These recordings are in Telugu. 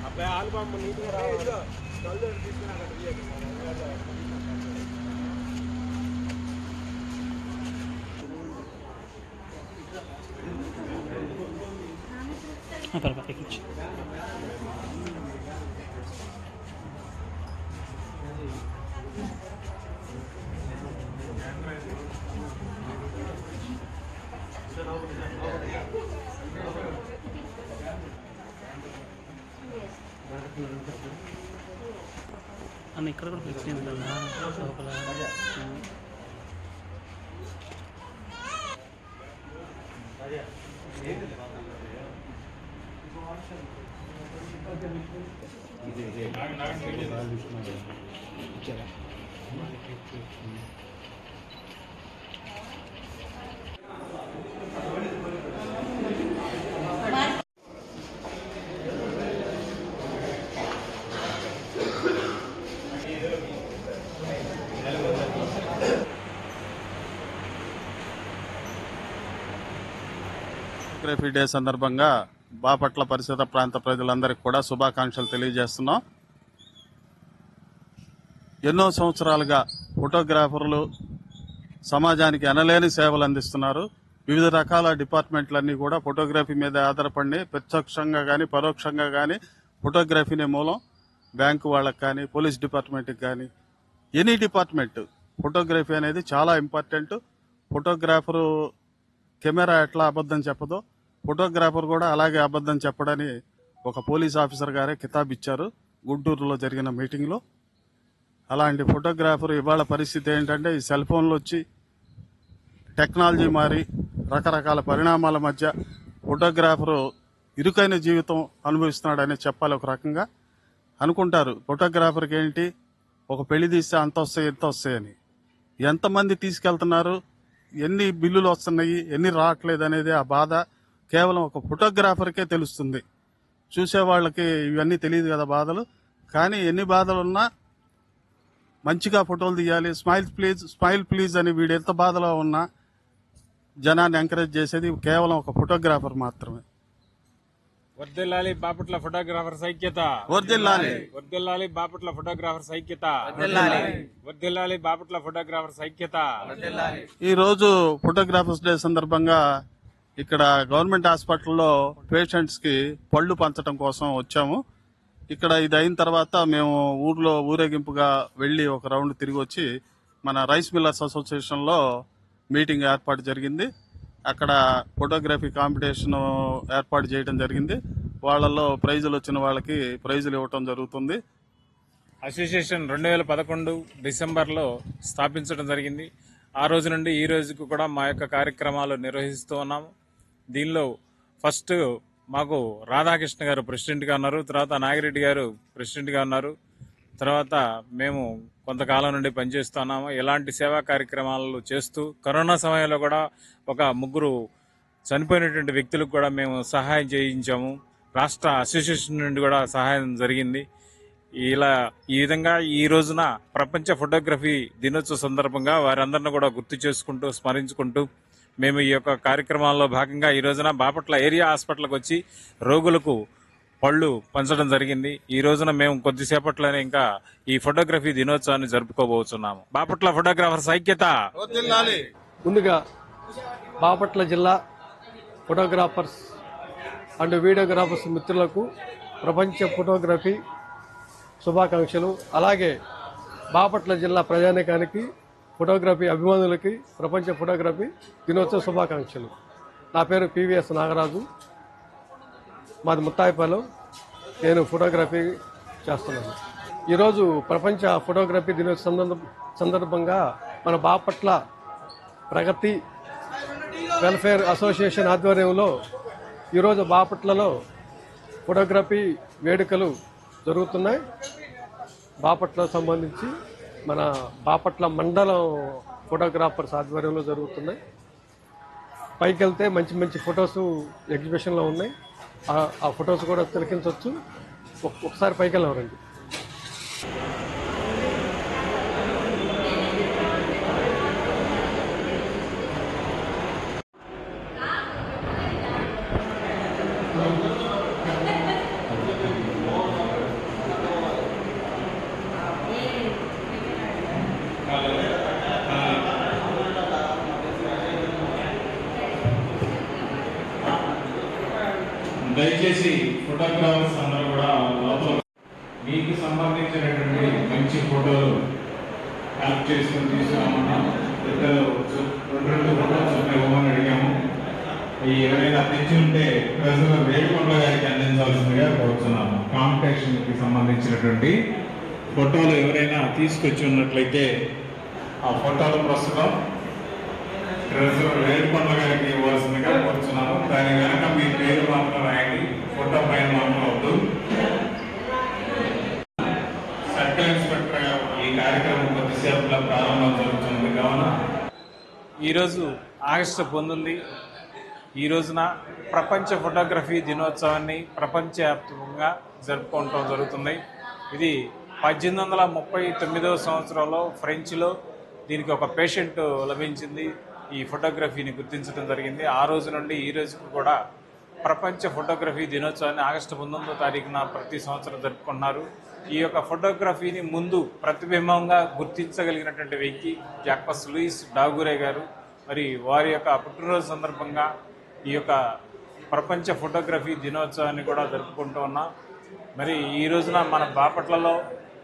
అబ్బాయి ఆల్బమ్ నీట్గా రావాలి. అన్న ఇక్కడ కూడా ఫ్లెక్సీ ఉంటుందా లోపల? ఫోటోగ్రఫీ డే సందర్భంగా బాపట్ల పరిసర ప్రాంత ప్రజలందరికీ కూడా శుభాకాంక్షలు తెలియజేస్తున్నాం. ఎన్నో సంవత్సరాలుగా ఫోటోగ్రాఫర్లు సమాజానికి ఎనలేని సేవలు అందిస్తున్నారు. వివిధ రకాల డిపార్ట్మెంట్లన్నీ కూడా ఫోటోగ్రఫీ మీద ఆధారపడి ప్రత్యక్షంగా కానీ పరోక్షంగా కానీ ఫోటోగ్రఫీనే మూలం. బ్యాంకు వాళ్ళకి కానీ పోలీస్ డిపార్ట్మెంట్కి కానీ ఎనీ డిపార్ట్మెంట్ ఫోటోగ్రఫీ అనేది చాలా ఇంపార్టెంట్. ఫోటోగ్రాఫరు కెమెరా ఎట్లా అబద్ధం చెప్పదో ఫోటోగ్రాఫర్ కూడా అలాగే అబద్ధం చెప్పడని ఒక పోలీస్ ఆఫీసర్ గారే కితాబ్ ఇచ్చారు గుంటూరులో జరిగిన మీటింగ్లో. అలాంటి ఫోటోగ్రాఫర్ ఇవాళ పరిస్థితి ఏంటంటే ఈ సెల్ ఫోన్లు వచ్చి టెక్నాలజీ మారి రకరకాల పరిణామాల మధ్య ఫోటోగ్రాఫరు ఇరుకైన జీవితం అనుభవిస్తున్నాడని చెప్పాలి. ఒక రకంగా అనుకుంటారు ఫోటోగ్రాఫర్కి ఏంటి ఒక పెళ్లి తీస్తే అంత వస్తాయి ఎంత వస్తాయని. ఎంతమంది తీసుకెళ్తున్నారు, ఎన్ని బిల్లులు వస్తున్నాయి, ఎన్ని రావట్లేదు అనేది ఆ బాధ కేవలం ఒక ఫోటోగ్రాఫర్కే తెలుస్తుంది. చూసే వాళ్ళకి ఇవన్నీ తెలియదు కదా బాధలు. కానీ ఎన్ని బాధలున్నా మంచిగా ఫోటోలు తీయాలి, స్మైల్ ప్లీజ్ అని వీడు ఎంత బాధలో ఉన్నా జనాన్ని ఎంకరేజ్ చేసేది కేవలం ఒక ఫోటోగ్రాఫర్ మాత్రమే. వర్ధిల్లాలి బాపట్ల ఫోటోగ్రాఫర్స్ ఐక్యత, వర్ధిల్లాలి వర్ధిల్లాలి బాపట్ల ఫోటోగ్రాఫర్స్ ఐక్యత, వర్ధిల్లాలి బాపట్ల ఫోటోగ్రాఫర్స్ ఐక్యత. ఈ రోజు ఫోటోగ్రాఫర్స్ డే సందర్భంగా ఇక్కడ గవర్నమెంట్ హాస్పిటల్లో పేషెంట్స్ కి పళ్ళు పంచడం కోసం వచ్చాము. ఇక్కడ ఇది అయిన తర్వాత మేము ఊర్లో ఊరేగింపుగా వెళ్లి ఒక రౌండ్ తిరిగి వచ్చి మన రైస్ మిల్లర్స్ అసోసియేషన్ లో మీటింగ్ ఏర్పాటు జరిగింది. అక్కడ ఫోటోగ్రఫీ కాంపిటీషన్ ఏర్పాటు చేయడం జరిగింది. వాళ్ళలో ప్రైజులు వచ్చిన వాళ్ళకి ప్రైజులు ఇవ్వటం జరుగుతుంది. అసోసియేషన్ 2011 డిసెంబర్లో స్థాపించడం జరిగింది. ఆ రోజు నుండి ఈ రోజుకు కూడా మా యొక్క కార్యక్రమాలు నిర్వహిస్తూ ఉన్నాము. దీనిలో ఫస్ట్ మాకు రాధాకృష్ణ గారు ప్రెసిడెంట్గా ఉన్నారు, తర్వాత నాగిరెడ్డి గారు ప్రెసిడెంట్గా ఉన్నారు. తర్వాత మేము కొంతకాలం నుండి పనిచేస్తున్నాము. ఇలాంటి సేవా కార్యక్రమాలు చేస్తూ కరోనా సమయంలో కూడా ఒక 3 చనిపోయినటువంటి వ్యక్తులకు కూడా మేము సహాయం చేయించాము. రాష్ట్ర అసోసియేషన్ నుండి కూడా సహాయం జరిగింది. ఈ విధంగా ఈ రోజున ప్రపంచ ఫోటోగ్రఫీ దినోత్సవ సందర్భంగా వారందరిని కూడా గుర్తు చేసుకుంటూ స్మరించుకుంటూ మేము ఈ యొక్క కార్యక్రమాల్లో భాగంగా ఈ రోజున బాపట్ల ఏరియా హాస్పిటల్కి వచ్చి రోగులకు పళ్ళు పంచడం జరిగింది. ఈ రోజున మేము కొద్దిసేపట్లోనే ఇంకా ఈ ఫోటోగ్రఫీ దినోత్సవాన్ని జరుపుకోబోతున్నాము. బాపట్ల ఫోటోగ్రాఫర్స్ ఐక్యత. ముందుగా బాపట్ల జిల్లా ఫోటోగ్రాఫర్స్ అండ్ వీడియోగ్రాఫర్స్ మిత్రులకు ప్రపంచ ఫోటోగ్రఫీ శుభాకాంక్షలు. అలాగే బాపట్ల జిల్లా ప్రజానీకానికి ఫోటోగ్రఫీ అభిమానులకి ప్రపంచ ఫోటోగ్రఫీ దినోత్సవ శుభాకాంక్షలు. నా పేరు పివిఎస్ నాగరాజు, మాది ముత్తాయిపాలెం. నేను ఫోటోగ్రఫీ చేస్తున్నాను. ఈరోజు ప్రపంచ ఫోటోగ్రఫీ దినోత్సవ సందర్భంగా మన బాపట్ల ప్రగతి వెల్ఫేర్ అసోసియేషన్ ఆధ్వర్యంలో ఈరోజు బాపట్లలో ఫోటోగ్రఫీ వేడుకలు జరుగుతున్నాయి. బాపట్లకు సంబంధించి మన బాపట్ల మండలం ఫోటోగ్రాఫర్స్ ఆధ్వర్యంలో జరుగుతున్నాయి. పైకి వెళ్తే మంచి మంచి ఫొటోస్ ఎగ్జిబిషన్లో ఉన్నాయి. ఆ ఫొటోస్ కూడా తిలకించవచ్చు. ఒకసారి పైకి వెళ్ళవరండి. ఫోటోగ్రాఫర్స్ అందరూ కూడా లోపల మీకు సంబంధించినటువంటి మంచి ఫోటోలు కలెక్ట్ చేసుకుని తీసుకురామన్నాం. ఇద్దరు 2 ఫోటోస్ ఇవ్వమని అడిగాము. ఎవరైనా తెచ్చి ఉంటే ట్రెజరర్ వేడుకొండ గారికి అందించాల్సిందిగా కోరుతున్నాము. కాంపిటీషన్కి సంబంధించినటువంటి ఫోటోలు ఎవరైనా తీసుకొచ్చి ఉన్నట్లయితే ఆ ఫోటోలు ప్రస్తుతం ట్రెజరర్ వేడుకొండ గారికి ఇవ్వాల్సిందిగా కోరుతున్నాము. దాని వెనక మీ పేరు మాత్రం రాయండి, ఫోటో పైన మాత్రం వద్దు. సర్కిల్ ఇన్స్పెక్టర్ గారు ఈ కార్యక్రమం కొద్దిసేపులో ప్రారంభం జరుగుతుంది కావున ఈరోజు ఆగస్టు 19 ఈ రోజున ప్రపంచ ఫోటోగ్రఫీ దినోత్సవాన్ని ప్రపంచవ్యాప్తంగా జరుపుకోవటం జరుగుతుంది. ఇది 1839వ సంవత్సరంలో ఫ్రెంచ్లో దీనికి ఒక పేషెంట్ లభించింది. ఈ ఫోటోగ్రఫీని గుర్తించడం జరిగింది. ఆ రోజు నుండి ఈ రోజుకు కూడా ప్రపంచ ఫోటోగ్రఫీ దినోత్సవాన్ని ఆగస్టు 19వ తారీఖున ప్రతి సంవత్సరం జరుపుకున్నారు. ఈ యొక్క ఫోటోగ్రఫీని ముందు ప్రతిబింబంగా గుర్తించగలిగినటువంటి వ్యక్తి జాక్వస్ లూయిస్ డాగురే గారు. మరి వారి యొక్క పుట్టినరోజు సందర్భంగా ఈ యొక్క ప్రపంచ ఫోటోగ్రఫీ దినోత్సవాన్ని కూడా జరుపుకుంటూ ఉన్నాం. మరి ఈ రోజున మన బాపట్లలో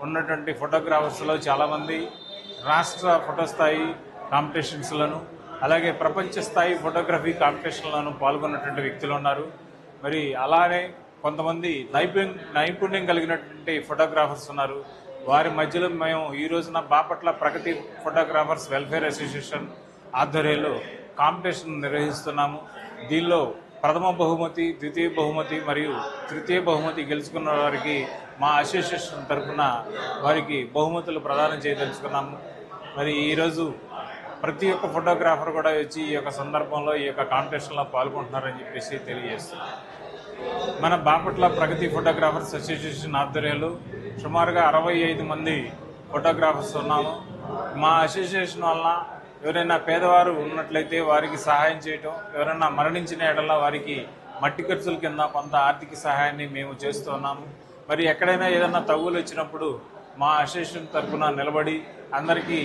ఉన్నటువంటి ఫోటోగ్రాఫర్స్లో చాలామంది రాష్ట్ర ఫోటో స్థాయి కాంపిటీషన్స్లను అలాగే ప్రపంచ స్థాయి ఫోటోగ్రఫీ కాంపిటీషన్లను పాల్గొన్నటువంటి వ్యక్తులు ఉన్నారు. మరి అలానే కొంతమంది నైపుణ్యం కలిగినటువంటి ఫోటోగ్రాఫర్స్ ఉన్నారు. వారి మధ్యలో మేము ఈ రోజున బాపట్ల ప్రగతి ఫోటోగ్రాఫర్స్ వెల్ఫేర్ అసోసియేషన్ ఆధ్వర్యంలో కాంపిటీషన్ నిర్వహిస్తున్నాము. దీనిలో ప్రథమ బహుమతి, ద్వితీయ బహుమతి మరియు తృతీయ బహుమతి గెలుచుకున్న వారికి మా అసోసియేషన్ తరఫున వారికి బహుమతులు ప్రదానం చేయదలుచుకున్నాము. మరి ఈరోజు ప్రతి ఒక్క ఫోటోగ్రాఫర్ కూడా వచ్చి ఈ యొక్క సందర్భంలో ఈ యొక్క కాంపిటీషన్లో పాల్గొంటున్నారని చెప్పేసి తెలియజేస్తున్నాం. మన బాపట్ల ప్రగతి ఫోటోగ్రాఫర్స్ అసోసియేషన్ ఆధ్వర్యంలో సుమారుగా 65 మంది ఫోటోగ్రాఫర్స్ ఉన్నాము. మా అసోసియేషన్ వలన ఎవరైనా పేదవారు ఉన్నట్లయితే వారికి సహాయం చేయటం, ఎవరైనా మరణించిన ఎడల వారికి మట్టి ఖర్చుల కింద కొంత ఆర్థిక సహాయాన్ని మేము చేస్తున్నాము. మరి ఎక్కడైనా ఏదైనా తగులు వచ్చినప్పుడు మా అసోసియేషన్ తరఫున నిలబడి అందరికీ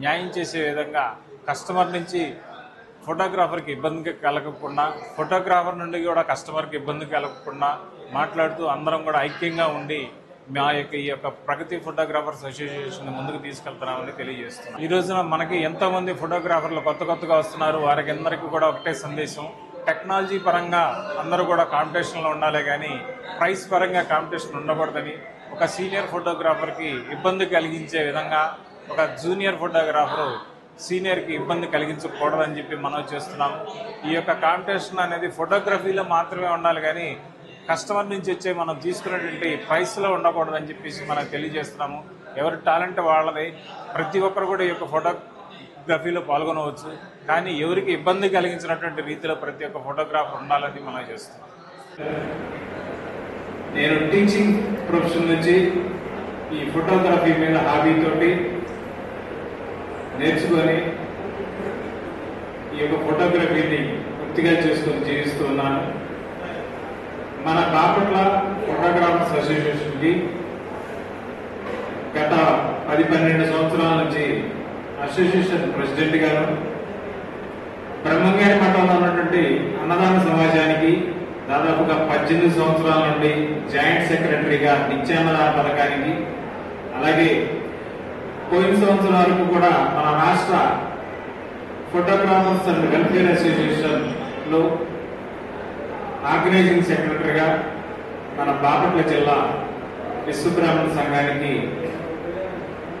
న్యాయం చేసే విధంగా కస్టమర్ నుంచి ఫోటోగ్రాఫర్కి ఇబ్బంది కలగకుండా, ఫోటోగ్రాఫర్ నుండి కూడా కస్టమర్కి ఇబ్బంది కలగకుండా మాట్లాడుతూ అందరం కూడా ఐక్యంగా ఉండి మా యొక్క ఈ యొక్క ప్రగతి ఫోటోగ్రాఫర్స్ అసోసియేషన్ ముందుకు తీసుకెళ్తున్నామని తెలియజేస్తున్నాం. ఈ రోజున మనకి ఎంతోమంది ఫోటోగ్రాఫర్లు కొత్తగా వస్తున్నారు. వారికి అందరికీ కూడా ఒకటే సందేశం, టెక్నాలజీ పరంగా అందరూ కూడా కాంపిటీషన్లో ఉండాలి కానీ ప్రైస్ పరంగా కాంపిటీషన్ ఉండకూడదని, ఒక సీనియర్ ఫోటోగ్రాఫర్కి ఇబ్బంది కలిగించే విధంగా ఒక జూనియర్ ఫోటోగ్రాఫరు సీనియర్కి ఇబ్బంది కలిగించకూడదని చెప్పి మనం చేస్తున్నాము. ఈ యొక్క కాంపిటీషన్ అనేది ఫోటోగ్రఫీలో మాత్రమే ఉండాలి కానీ కస్టమర్ నుంచి వచ్చే మనం తీసుకునేటువంటి ప్రైస్లో ఉండకూడదని చెప్పేసి మనం తెలియజేస్తున్నాము. ఎవరి టాలెంట్ వాళ్ళది, ప్రతి ఒక్కరు కూడా ఈ యొక్క ఫోటోగ్రఫీలో పాల్గొనవచ్చు. కానీ ఎవరికి ఇబ్బంది కలిగించినటువంటి రీతిలో ప్రతి ఒక్క ఫోటోగ్రాఫర్ ఉండాలని మనం చేస్తున్నాం. నేను టీచింగ్ ప్రొఫెషన్ నుంచి ఈ ఫోటోగ్రఫీ మీద హాబీతోటి నేర్చుకొని ఈ యొక్క ఫోటోగ్రఫీని వృత్తిగా చేసుకొని జీవిస్తున్నాను. మన బాపట్ల ఫోటోగ్రాఫర్స్ అసోసియేషన్కి గత 10-12 సంవత్సరాల నుంచి అసోసియేషన్ ప్రెసిడెంట్ గారు, బ్రహ్మంగారి మఠంలో ఉన్నటువంటి అన్నదాన సమాజానికి దాదాపుగా 18 సంవత్సరాల నుండి జాయింట్ సెక్రటరీగా నిత్యాన్నదాన పథకానికి, అలాగే పోయిన సంవత్సరం వరకు కూడా మన రాష్ట్ర ఫోటోగ్రాఫర్స్ అండ్ వెల్ఫేర్ అసోసియేషన్ లో ఆర్గనైజింగ్ సెక్రటరీగా మన బాపట్ల జిల్లా విశ్వబ్రాహ్మణ సంఘానికి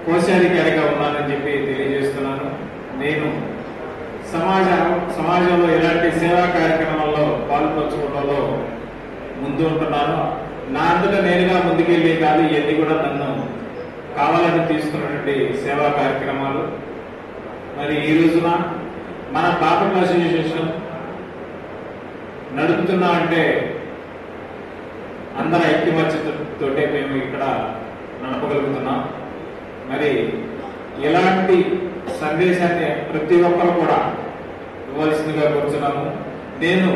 కోశాధికారిగా ఉన్నానని చెప్పి తెలియజేస్తున్నాను. నేను సమాజంలో ఎలాంటి సేవా కార్యక్రమాల్లో పాల్పంచుకోవడంలో ముందు ఉంటున్నాను. నా అంతటా నేనుగా ముందుకెళ్ళి కాదు, ఇవన్నీ కూడా నన్ను కావాలని తీసుకున్నటువంటి సేవా కార్యక్రమాలు. మరి ఈ రోజున మన బాపట్ల అసోసియేషన్ నడుపుతున్నా అంటే అందరి ఐక్యమత్యతోటే మేము ఇక్కడ నడపగలుగుతున్నాం. మరి ఎలాంటి సందేశాన్ని ప్రతి ఒక్కరు కూడా ఇవ్వాల్సిందిగా కోరుతున్నాము. నేను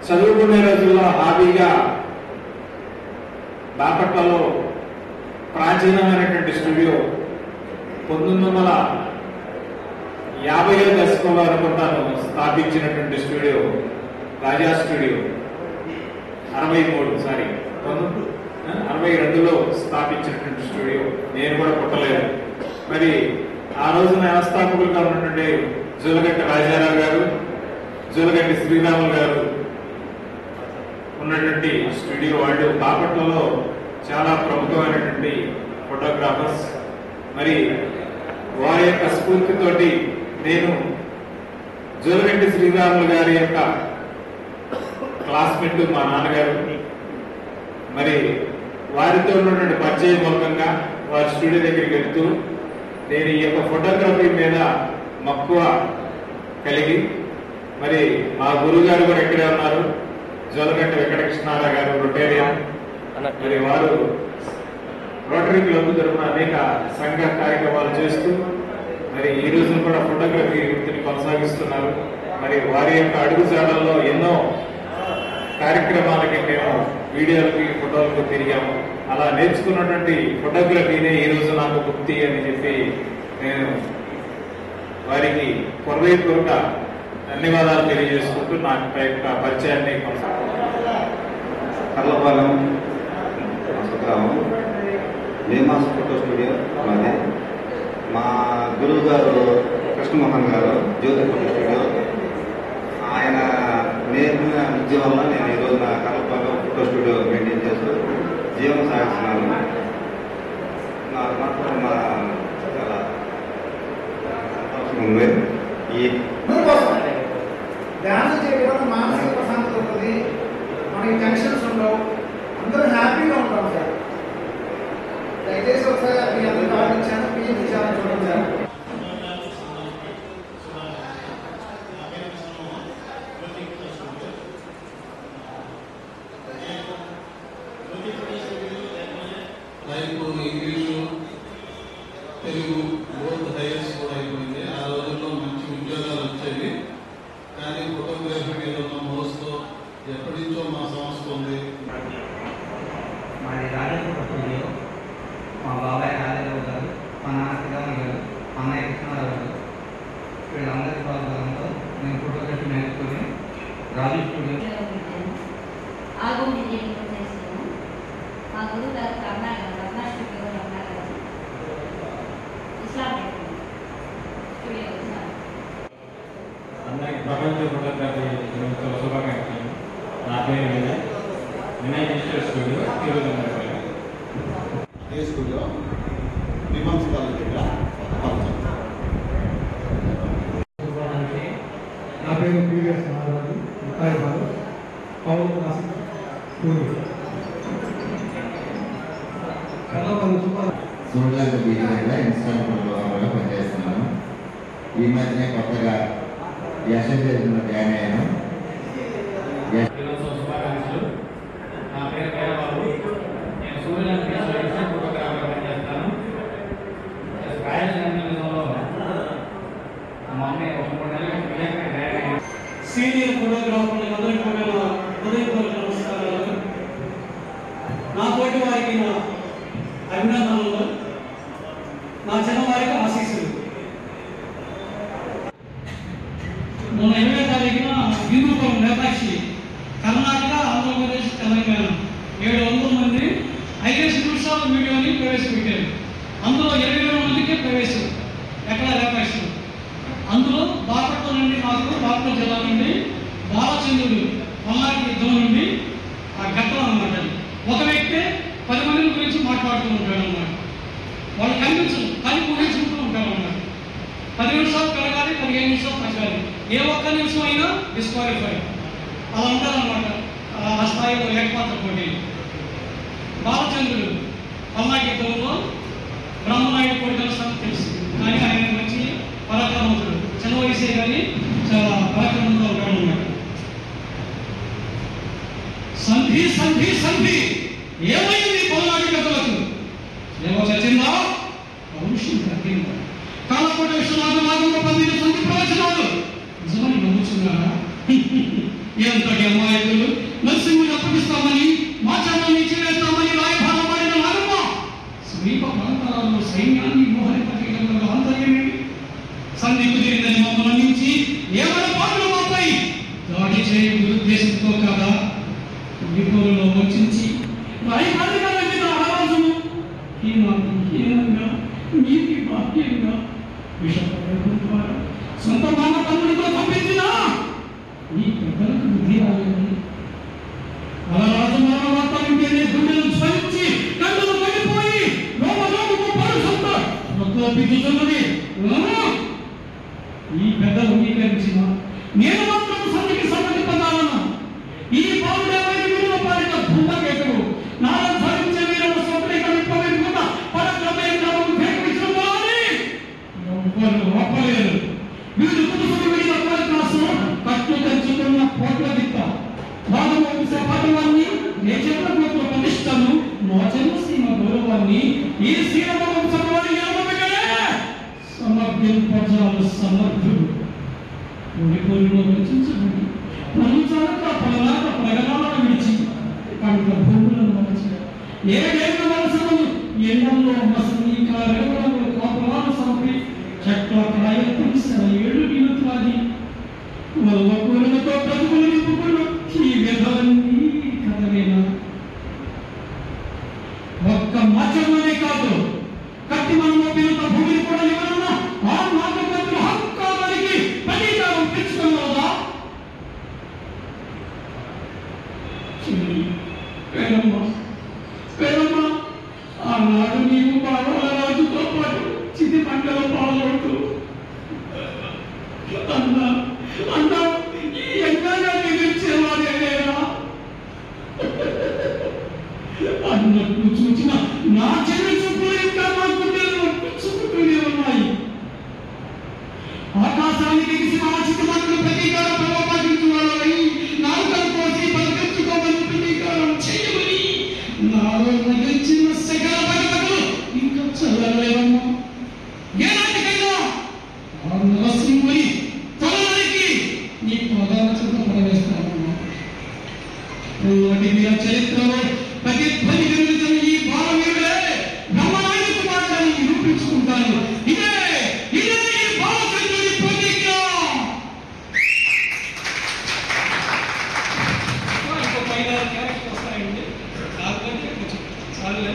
చదువుకునే రోజుల్లో హాబీగా బాపట్లలో ప్రాచీనమైనటువంటి స్టూడియో 1950వ దశకంలో అనుకుంటాను స్థాపించినటువంటి స్టూడియో రాజా స్టూడియో 1963 1995లో స్థాపించినటువంటి స్టూడియో. నేను కూడా పుట్టలేదు. మరి ఆ రోజున వ్యవస్థాపకులుగా ఉన్నటువంటి జూలగంటి రాజారావు గారు, జూలగంటి శ్రీరాములు గారు ఉన్నటువంటి స్టూడియో వాళ్ళు బాపట్లలో చాలా ప్రముఖమైనటువంటి ఫోటోగ్రాఫర్స్. మరి వారి యొక్క స్ఫూర్తితోటి నేను జూలగంటి శ్రీరాములు గారి యొక్క క్లాస్మేట్ మా నాన్నగారు. మరి వారితో ఉన్నటువంటి పరిచయ మూలకంగా వారి స్టూడియో దగ్గరికి వెళ్తూ నేను ఈ యొక్క ఫోటోగ్రఫీ మీద మక్కువ కలిగి, మరి మా గురువు గారు కూడా ఇక్కడే ఉన్నారు, జోలగంటి వెంకటకృష్ణారావు గారు, రొటేరియన్. మరి వారు రోటరీ క్లబ్ తరఫున అనేక సంఘ కార్యక్రమాలు చేస్తూ మరి ఈ రోజున కూడా ఫోటోగ్రఫీ వృత్తిని కొనసాగిస్తున్నారు. మరి వారి యొక్క అడుగుజాడల్లో ఎన్నో కార్యక్రమాలకి మేము వీడియోలకి ఫోటోలకు తిరిగాము. అలా నేర్చుకున్నటువంటి ఫోటోగ్రఫీనే ఈ రోజు నాకు గుర్తి అని చెప్పి నేను వారికి హృదయపూర్వక ధన్యవాదాలు తెలియజేసుకుంటూ నా యొక్క పరిచయాన్ని కర్లపాలెం గ్రామం నేమాస్ ఫోటో స్టూడియో మాది. మా గురువు గారు కృష్ణమోహన్ గారు జ్యోతి ఫోటో స్టూడియో. ఆయన నేర్పిన విద్య వల్ల నేను ఈరోజు నా కర్లపాలెం ఫోటో స్టూడియో మెయింటైన్ చేస్తూ జీవనం సాగిస్తున్నాను. నాకు మాత్రం చాలా సంతోషం ఉంది. ఈ డ్యాన్స్ చేయడం మానసిక ప్రశాంతత ఉంటుంది, మనకి టెన్షన్స్ ఉండవు, అందరూ హ్యాపీగా ఉంటాం సార్. దయచేసి ఒకసారి మీ అందరూ గమనించాను, మీ విచారణ చూడండి సార్. ఇంగ్లీషు తెలుగు బోత్ హైయర్స్ కూడా అయిపోయింది. ఆ రోజుల్లో మంచి ఉద్యోగాలు వచ్చేవి. కానీ ఫోటోగ్రఫీ మీద ఉన్న మోస్తో ఎప్పటి నుంచో మా సంస్థ ఉంది. మాది రాజేశ్వర స్టూడియో. మా బాబాయ్ రాజారావు గారు, మా నాన్న శ్రీరాములు గారు, అన్నయ్య కృష్ణారావు గారు, వీళ్ళందరి ప్రోత్సాహంతో నేను ఫోటోగ్రఫీ నేర్చుకుని రాజు స్టూడియో మా గురువు గారు కర్ణా స్టూడియో రమణాగారు ఇస్లాం స్టూడియో అందరికి ప్రపంచ ఫోటోగ్రఫీ దినోత్సవ శుభాకాంక్షలు. నా పేరు వినయ్ డిజిటల్ స్టూడియో తిరువనంతపురం. ఏ స్టూడియో మీమాంస కాలేజ్ దగ్గర. నా పేరు పీవీఎస్ నారాయణ, ముక్తాయిబాలు, పవన్ క్లాసిక్ స్టూడియో. సోలార్ బీజీగా ఇన్స్టాల్ ప్రోగ్రామ్లో పనిచేస్తున్నాను. ఈ మధ్యనే కొత్తగా యశస్సులో జాయిన్ అయ్యాను. శుభాకాంక్షలు. నా పేరు కేరబాబు. నేను సూర్యనారాయణ బీచ్లో ఫోటోగ్రాఫర్ పనిచేస్తాను. రాయల్ జర్నలిజంలో మా అమ్మాయి ఒక 3 నెలలు జాయిన్ అయ్యాను. సీనియర్ ఫోటోగ్రాఫర్లు అందరికీ కూడా హృదయపూర్వక నమస్కారాలు. నా తోటి వారికి నా అభినందనలు, నా చిన్నవారికి ఆశీస్సులు. మొన్న 20వ తారీఖున హిందూపురం లేపాక్షి కర్ణాటక, ఆంధ్రప్రదేశ్, తెలంగాణ 700 మంది ఐఎస్ నిమిషాల వీడియోని ప్రవేశపెట్టారు. అందులో 22 మందికి ప్రవేశం ఎక్కడ లేపాక్షి. అందులో బాపట్ల నుండి నాకు బాపట్ల జిల్లా నుండి బాలచంద్రుడు పల్నాటి యుద్ధం నుండి ఆ ఘట్టం అన్నమాట. ఒక వ్యక్తి 10 మంది గురించి మాట్లాడుతూ ఉంటాడు అన్నమాట. వాళ్ళు కనిపించరు కానీ ఊహించుకుంటూ ఉంటారు అన్నమాట. 10 నిమిషాలు పెరగాలి, 15 నిమిషాలు తగ్గాలి, ఏ ఒక్క నిమిషం అయినా డిస్క్వాలిఫై. అలా ఉంటారన్నమాట ఆ స్థాయిలో ఏకపాత్ర పోటీ. బాలచంద్రుడు పల్నాటి యుద్ధంలో బ్రహ్మనాయుడు కొడుకుల సంగతి తెలుసు, కానీ ఆయన మంచి పరాక్రమవంతుడు. చిన్న వయసే కానీ చాలా పరాక్రమంగా ఉంటాడు అన్నమాట. సంధి సంధి సంధి ఏమైంది పల్నాటి కథలకు? ఏమో చచ్చిందా? పౌరుషం తగ్గిందా? కాలపూట విశ్వనాథ పొందిన సంధి ప్రవచనాలు నిజమని నమ్ముతున్నారా? ఎంతటి అమాయకులు! నరసింహుని అప్పగిస్తామని, మాచారాన్ని చేస్తామని రాయభారం పడిన నాగమ్మ సమీప ప్రాంతాలలో సైన్యాన్ని మోహరింపజేయడంలో ఆంతర్యమేమి? సంధి కుదిరిందని మమ్మల్ని అందించి ఏమైనా పాటలు మాపై దాడి చేయడం ఉద్దేశంతో కదా నిపుణులను వంచి రాయభారిగా ఆరాధన భాగ్యంగా విషపడడం ద్వారా సొంత మామ తమ్ముడితో పంపించిన ఈ పెద్దలకు బుద్ధి రాలేదు. అలరాజు మరణ వార్త వింటేనే గుండెలు స్వయించి కన్నులు పడిపోయి లోపలకు పరుసంతో రొక్కుతున్నది. ఈ పెద్దలు అంగీకరించిన నేను మాత్రం సంధికి సమ్మతి పొందాలను. ఈ పౌరుడైన పాలిట భూమకేతుడు నాలుగు ధరించే వీరవ స్వప్నిక విప్పవేసుకున్న పరక్రమేంద్రము భేకరించడాన్ని ఒప్పలేదు. వీరు కుటుంబం వీడిన కోరికాసం కట్టు తెంచుకున్న పోట్ల దిత్త భాగవంశాన్ని నేచర్ల కోట్ల ప్రతిష్టను మోచన సీమ గౌరవాన్ని ఈ శ్రీరామ సర్వాన్ని సమర్థింపజాలు సమర్థుడు కోరికోరిలో రచించబడి ప్రపంచాలకు పలనాక ప్రగణాలను విడిచి కంట భూములను మలచి ఏడేళ్ల వలసను ఎండల్లో మసని రేవలలో కాపురాలు సంపి చెట్ల కాయత్తులు 7 వినుత్రాది వల్లకూరలతో బ్రతుకులు నింపుకున్న ఈ వ్యధలన్నీ కథలేనా? ఒక్క మాచర్మనే కాదు, కత్తి మనలో పిలుత భూమిని కూడా ఎవరన్నా ఆ నాగమంత్రుల హక్కానికి ప్రతీకారం పెంచుకున్నారా? పేరమ్మ ఆనాడు నీవు బాలల రాజుతో పాటు చితి మండల పాల్గొంటూ అన్నా అన్నా ఈ యజ్ఞాన్ని గెలిచేవాడే లేరా అన్నట్టు చూచిన నా చెల్లి చూపులు ఇంకా నా గుండెలు చూపుతూనే ఉన్నాయి. ఆకాశానికి చితి మండల ప్రతీకారం ప్రలోపాటించు వాళ్ళని నాలుకలు కోసి బతికించుకోమని ప్రతీకారం చేయమని నాలో నగించిన సకల భగవతులు ఇంకా చల్లలేవమ్మా. ఏనాటికైనా ఆ నరసింహుని తలకి నీ ప్రధాన చింత పడవేస్తానమ్మా. చరిత్రలో ప్రతిధ్వనికరించిన ఈ బాలవీరుడే బ్రహ్మనాయుడు కుమారుడని నిరూపించుకుంటాను. ఇదే ఇదే ఈ బాలచంద్రుడి ప్రతిజ్ఞ. ఇంకో పైన క్యారెక్టర్ వస్తాయండి. చాలులే.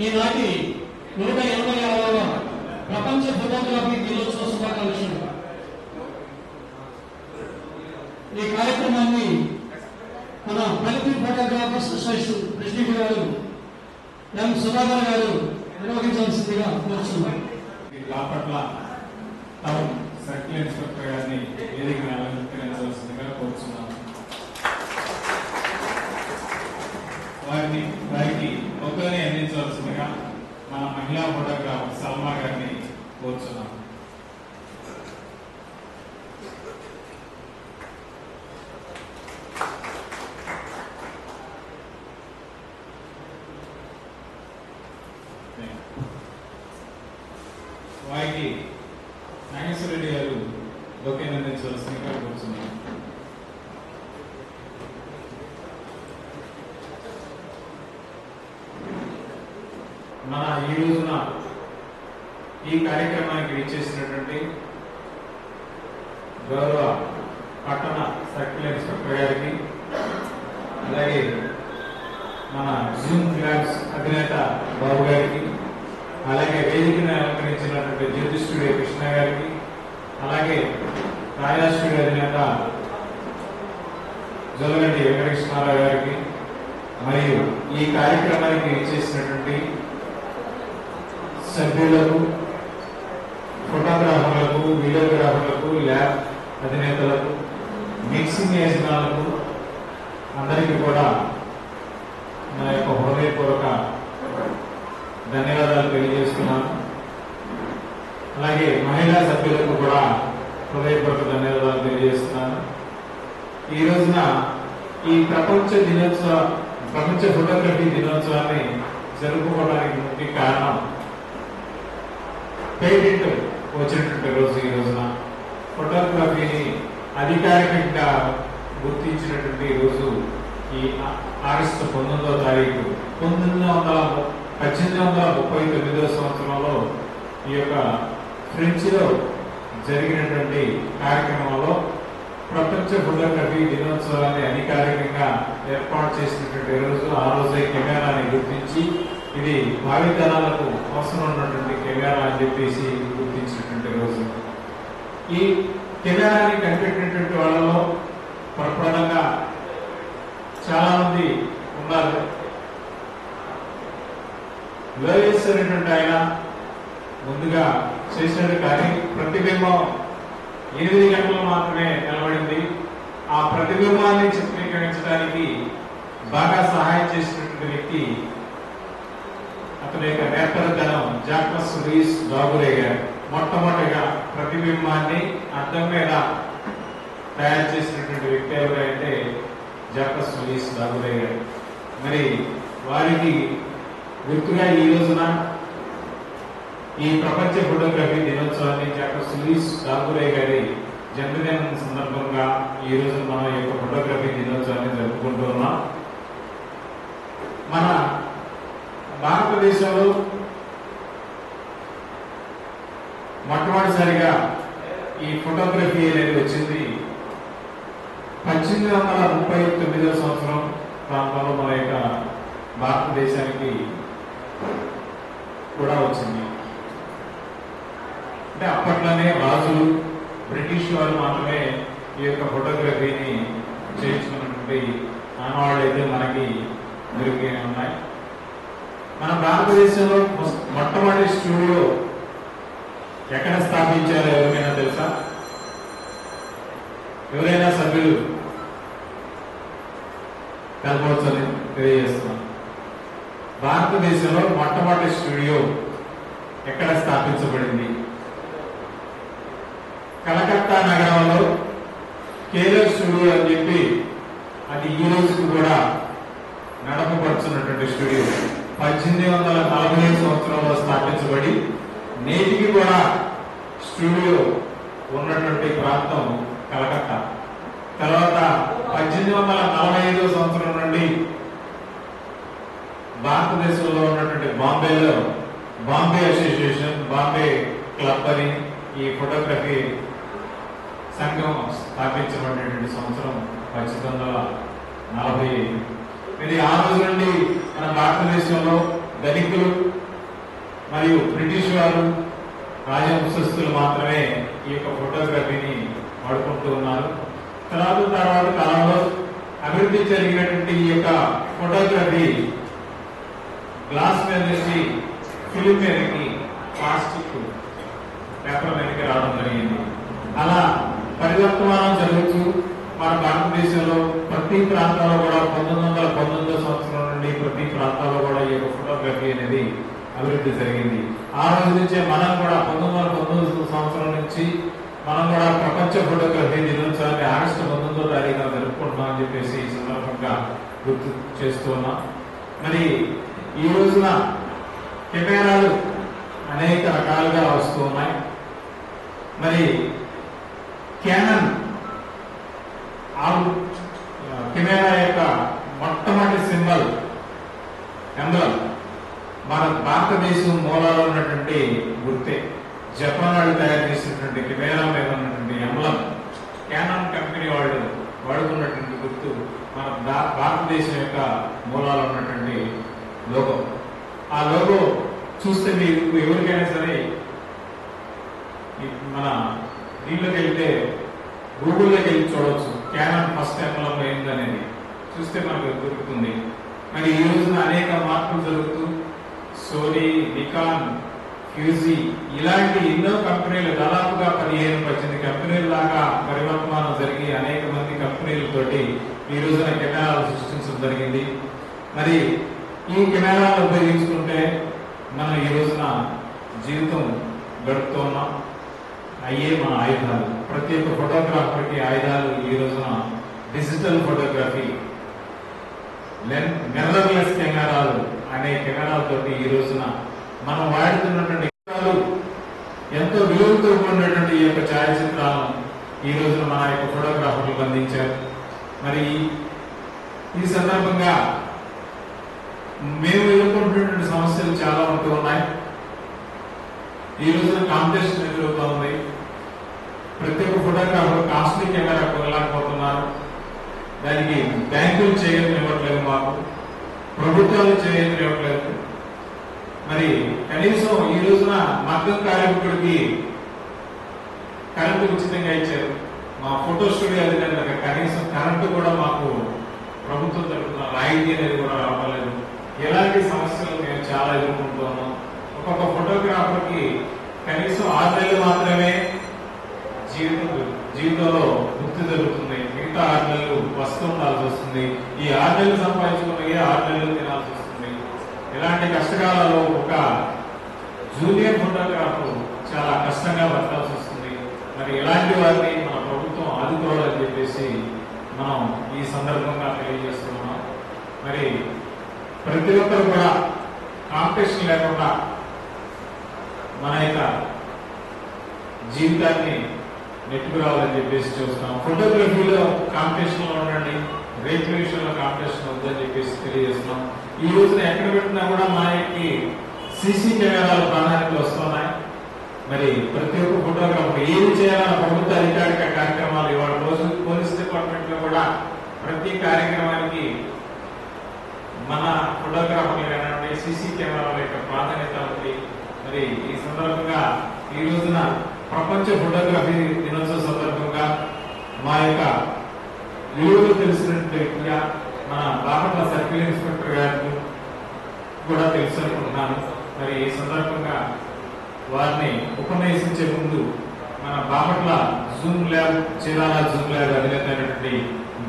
ఈనాటి 186వ ప్రపంచ ఫోటోగ్రఫీ దినోత్సవ శుభాకాంక్షలు. ఈ కార్యక్రమాన్ని మన ప్రగతి ఫోటోగ్రాఫర్స్ అసోసియేషన్ ప్రెసిడెంట్ గారు ఎం సుధాకర్ గారు నిర్వహించాల్సిందిగా కోరుతున్నాం. బాపట్ల టౌన్ సర్కిల్ ఇన్స్పెక్టర్ గారిని వేదికను అలంకరించవలసిందిగా కోరుతున్నాం. వారికి ఒక్కరిని అందించవలసిందిగా మన మహిళా ఫోటోగ్రాఫర్ సల్మా గారిని కోరుతున్నాం. వారికి నాగేశ్వరరెడ్డి గారు ఒకేని అందించవలసిందిగా కోరుతున్నాం. మన ఈ రోజున ఈ కార్యక్రమానికి విచ్చేసినటువంటి గౌరవ పట్టణ సర్కిల్ ఇన్స్పెక్టర్ గారికి, అలాగే మన జూమ్ క్లాబ్స్ అధినేత బాబు గారికి, అలాగే వేదికను అలంకరించినటువంటి జ్యోతి స్టూడియో కృష్ణ గారికి, అలాగే రాయా స్టూడియో అధినేత జొలగండి వెంకటకృష్ణారావు గారికి, మరియు ఈ కార్యక్రమానికి విచ్చేసినటువంటి సభ్యులకు, ఫోటోగ్రాఫర్లకు, వీడియోగ్రాఫర్లకు, ల్యాబ్ అధినేతలకు, మిక్సింగ్ యజమానులకు అందరికీ కూడా నా యొక్క హృదయపూర్వక ధన్యవాదాలు తెలియజేస్తున్నాను. అలాగే మహిళా సభ్యులకు కూడా హృదయపూర్వక ధన్యవాదాలు తెలియజేస్తున్నాను. ఈ రోజున ఈ ప్రపంచ ఫోటోగ్రఫీ దినోత్సవాన్ని జరుపుకోవడానికి ముఖ్య కారణం పేటెంట్ వచ్చినటువంటి రోజు. ఈ రోజున ఫోటోగ్రఫీని అధికారికంగా గుర్తించినటువంటి రోజు ఈ ఆగస్టు 19వ తారీఖు 1839 సంవత్సరంలో ఈ యొక్క ఫ్రెంచ్లో జరిగినటువంటి కార్యక్రమంలో ప్రపంచ ఫోటోగ్రఫీ దినోత్సవాన్ని అధికారికంగా ఏర్పాటు చేసినటువంటి రోజు. ఆ రోజే కెమెరాని గుర్తించి ఇది భావితరాలకు అవసరం ఉన్నటువంటి కెమెరా అని చెప్పేసి గుర్తించినటువంటి రోజు. ఈ కెమెరాని కనిపెట్టినటువంటి వాళ్ళలో ప్రప్రదంగా చాలా మంది ఉన్నారు. లోయస్ అనేటువంటి ఆయన ముందుగా చేశాడు, కానీ ప్రతిబింబం 8 గంటలు మాత్రమే నిలబడింది. ఆ ప్రతిబింబాన్ని చిత్రీకరించడానికి బాగా సహాయం చేసినటువంటి వ్యక్తి అతని యొక్క నేతృత్వం జాక్వస్ లూయిస్ డాగురే గారు. మొట్టమొదటిగా ప్రతిబింబాన్ని అద్దం మీద తయారు చేసినటువంటి వ్యక్తి ఎవరంటే జాక్వస్ లూయిస్ డాగురే గారు. మరి వారికి గుర్తుగా ఈ రోజున ఈ ప్రపంచ ఫోటోగ్రఫీ దినోత్సవాన్ని జాక్వస్ లూయిస్ డాగురే గారి జన్మదినం సందర్భంగా ఈ రోజు మనం ఈ యొక్క ఫోటోగ్రఫీ దినోత్సవాన్ని జరుపుకుంటూ ఉన్నాం. మన భారతదేశంలో మొట్టమొదటిసారిగా ఈ ఫోటోగ్రఫీ అనేది వచ్చింది 1839 సంవత్సరం ప్రాంతంలో మన యొక్క భారతదేశానికి కూడా వచ్చింది. అంటే అప్పట్లోనే రాజులు, బ్రిటిష్ వారు మాత్రమే ఈ యొక్క ఫోటోగ్రఫీని చేయించుకున్నటువంటి ఆనవాళ్ళు అయితే మనకి దొరికి ఉన్నాయి. మన భారతదేశంలో మొట్టమొదటి స్టూడియో ఎక్కడ స్థాపించారో ఎవరికైనా తెలుసా? ఎవరైనా సభ్యులు తెలపవచ్చని తెలియజేస్తున్నాం. భారతదేశంలో మొట్టమొదటి స్టూడియో ఎక్కడ స్థాపించబడింది? కలకత్తా నగరంలో కేరళ స్టూడియో అని చెప్పి అది ఈ రోజుకు కూడా నడపబడుతున్నటువంటి స్టూడియో 1845 సంవత్సరంలో స్థాపించబడి నేటికి కూడా స్టూడియో ఉన్నటువంటి ప్రాంతం కలకత్తా. తర్వాత 1845 సంవత్సరం నుండి భారతదేశంలో ఉన్నటువంటి బాంబేలో బాంబే అసోసియేషన్, బాంబే క్లబ్ అని ఈ ఫోటోగ్రఫీ సంఘం స్థాపించబడినటువంటి సంవత్సరం 1845. ఇది ఆ రోజు నుండి మన భారతదేశంలో ధనికులు మరియు బ్రిటిష్ వారు, రాజవంశస్థులు మాత్రమే ఈ యొక్క ఫోటోగ్రఫీని వాడుకుంటూ ఉన్నారు. తర్వాత కాలంలో అభివృద్ధి జరిగినటువంటి ఈ యొక్క ఫోటోగ్రఫీ గ్లాస్ మీద నుంచి ఫిలిం మీదకి, ప్లాస్టిక్ పేపర్ మీదకి రావడం జరిగింది. అలా పరివర్తమానం జరుగుతూ మన భారతదేశంలో ప్రతి ప్రాంతాల్లో కూడా 1919 సంవత్సరం నుండి ప్రతి ప్రాంతాల్లో కూడా ఈ యొక్క ఫోటోగ్రఫీ అనేది అభివృద్ధి జరిగింది. ఆ రోజు నుంచే మనం కూడా 1919 సంవత్సరం నుంచి మనం కూడా ప్రపంచ ఫోటోగ్రఫీ దినోత్సవాన్ని ఆగస్టు 19వ తారీఖున జరుపుకుంటున్నాం అని చెప్పేసి ఈ సందర్భంగా గుర్తు చేస్తూ ఉన్నాం. మరి ఈ రోజున కెమెరాలు అనేక రకాలుగా వస్తూ ఉన్నాయి. మరి క్యానన్ కెమెరా యొక్క మొట్టమొదటి సింబల్ ఎంబ్లమ్ మన భారతదేశం మూలాల్లో ఉన్నటువంటి గుర్తే. జపాన్ వాళ్ళు తయారు చేసినటువంటి కెమెరా మీద ఉన్నటువంటి ఎంబ్లమ్, క్యానన్ కంపెనీ వాళ్ళు వాడుకున్నటువంటి గుర్తు మన భారతదేశం యొక్క మూలాల్లో ఉన్నటువంటి లోగో. ఆ లోగో చూస్తే మీకు ఎవరికైనా సరే మన దీనిలోకి వెళ్తే గూగుల్లోకి వెళ్ళి చూడవచ్చు క్యానన్ ఫస్ట్ ఎంబ్లమ్ ఏంది అనేది చూస్తే మనకు దొరుకుతుంది. మరి ఈ రోజున అనేక మార్పులు జరుగుతూ సోనీ, నికాన్, ఫ్యూజీ ఇలాంటి ఎన్నో కంపెనీలు, దాదాపుగా 15-18 కంపెనీల దాకా పరివర్తమానం జరిగి అనేక మంది కంపెనీలతోటి ఈ రోజున కెమెరాలు సృష్టించడం జరిగింది. మరి ఈ కెమెరాలు ఉపయోగించుకుంటే మనం ఈ రోజున జీవితం గడుపుతూ ఉన్నాం. అయ్యే మన ఆయుధాలు. ప్రతి ఒక్క ఫోటోగ్రాఫర్కి ఆయుధాలు ఈ రోజున డిజిటల్ ఫోటోగ్రఫీ, మిర్రర్లెస్ కెమెరాలు అనే కెమెరాలతో ఈ రోజున మనం వాడుతున్నటువంటి ఎంతో విలువతో ఉన్నటువంటి ఈ యొక్క ఛాయాచిత్రాలను ఈ రోజున మన యొక్క ఫోటోగ్రాఫర్లకు అందించారు. మరి ఈ సందర్భంగా మేము ఎదుర్కొంటున్నటువంటి సమస్యలు చాలా ఉంటూ ఉన్నాయి. ఈ రోజున కాంపిటీషన్ ఎదురవుతూ ఉంది. ప్రతి ఒక్క ఫోటోగ్రాఫర్ కాస్ట్లీ కెమెరా కొనలేకపోతున్నారు. దానికి బ్యాంకులు చేయనివ్వట్లేదు, మాకు ప్రభుత్వాలు చేయనివ్వట్లేదు. మరి కనీసం ఈ రోజున మగ్గం కార్మికుడికి కరెంటు ఉచితంగా ఇచ్చారు. మా ఫోటో స్టూడియో అధికారులకు కనీసం కరెంటు కూడా మాకు ప్రభుత్వం తరఫున రాయితీ అనేది కూడా రావలేదు. ఇలాంటి సమస్యలు మేము చాలా ఎదుర్కొంటున్నాం. ఒక్కొక్క ఫోటోగ్రాఫర్కి కనీసం 6 నెలలు మాత్రమే జీవితంలో ముక్తి జరుగుతుంది. మిగతా 6 నెలలు వస్తూ ఉండాల్సి వస్తుంది. ఈ 6 నెలలు సంపాదించుకుని 6 నెలలు తినాల్సి వస్తుంది. ఇలాంటి కష్టకాలలో ఒక జూనియర్ ఫోటోగ్రాఫర్ చాలా కష్టంగా బతకాల్సి వస్తుంది. మరి ఇలాంటి వారిని మన ప్రభుత్వం ఆదుకోవాలని చెప్పేసి మనం ఈ సందర్భంగా తెలియజేస్తున్నాం. మరి ప్రతి ఒక్కరు కూడా కాంపిటీషన్ లేకుండా మన యొక్క జీవితాన్ని నెట్టుకురావాలని చెప్పేసి చూస్తున్నాం. ఫోటోగ్రఫీలో కాంపిటీషన్ లో ఉండండి, రేట్ల విషయంలో కాంపిటీషన్ వద్దని చెప్పేసి తెలియజేస్తున్నాం. ఈ రోజున ఎక్కడ పెట్టినా కూడా మనకి సీసీ కెమెరాలు ప్రాధాన్యత వస్తున్నాయి. మరి ప్రతి ఒక్క ఫోటోగ్రాఫర్ ఏది చేయాలన్న ప్రభుత్వ అధికారిక కార్యక్రమాలు ఇవాళ రోజు పోలీస్ డిపార్ట్మెంట్ లో కూడా ప్రతి కార్యక్రమానికి మన ఫోటోగ్రాఫర్లు కానివ్వండి సీసీ కెమెరాల యొక్క ప్రాధాన్యత ఉంది. మరి ఈ సందర్భంగా ఈ రోజున ప్రపంచ ఫోటోగ్రఫీ దినోత్సవ సందర్భంగా మా యొక్క విలువలు తెలిసినటువంటి వ్యక్తిగా మన బాపట్ల సర్కిల్ ఇన్స్పెక్టర్ గారికి కూడా తెలుసు అనుకుంటున్నాను. మరి ఈ సందర్భంగా వారిని ఉపన్యసించే ముందు మన Bapatla Zoom lab Chirala Zoom lab అధినేత అయినటువంటి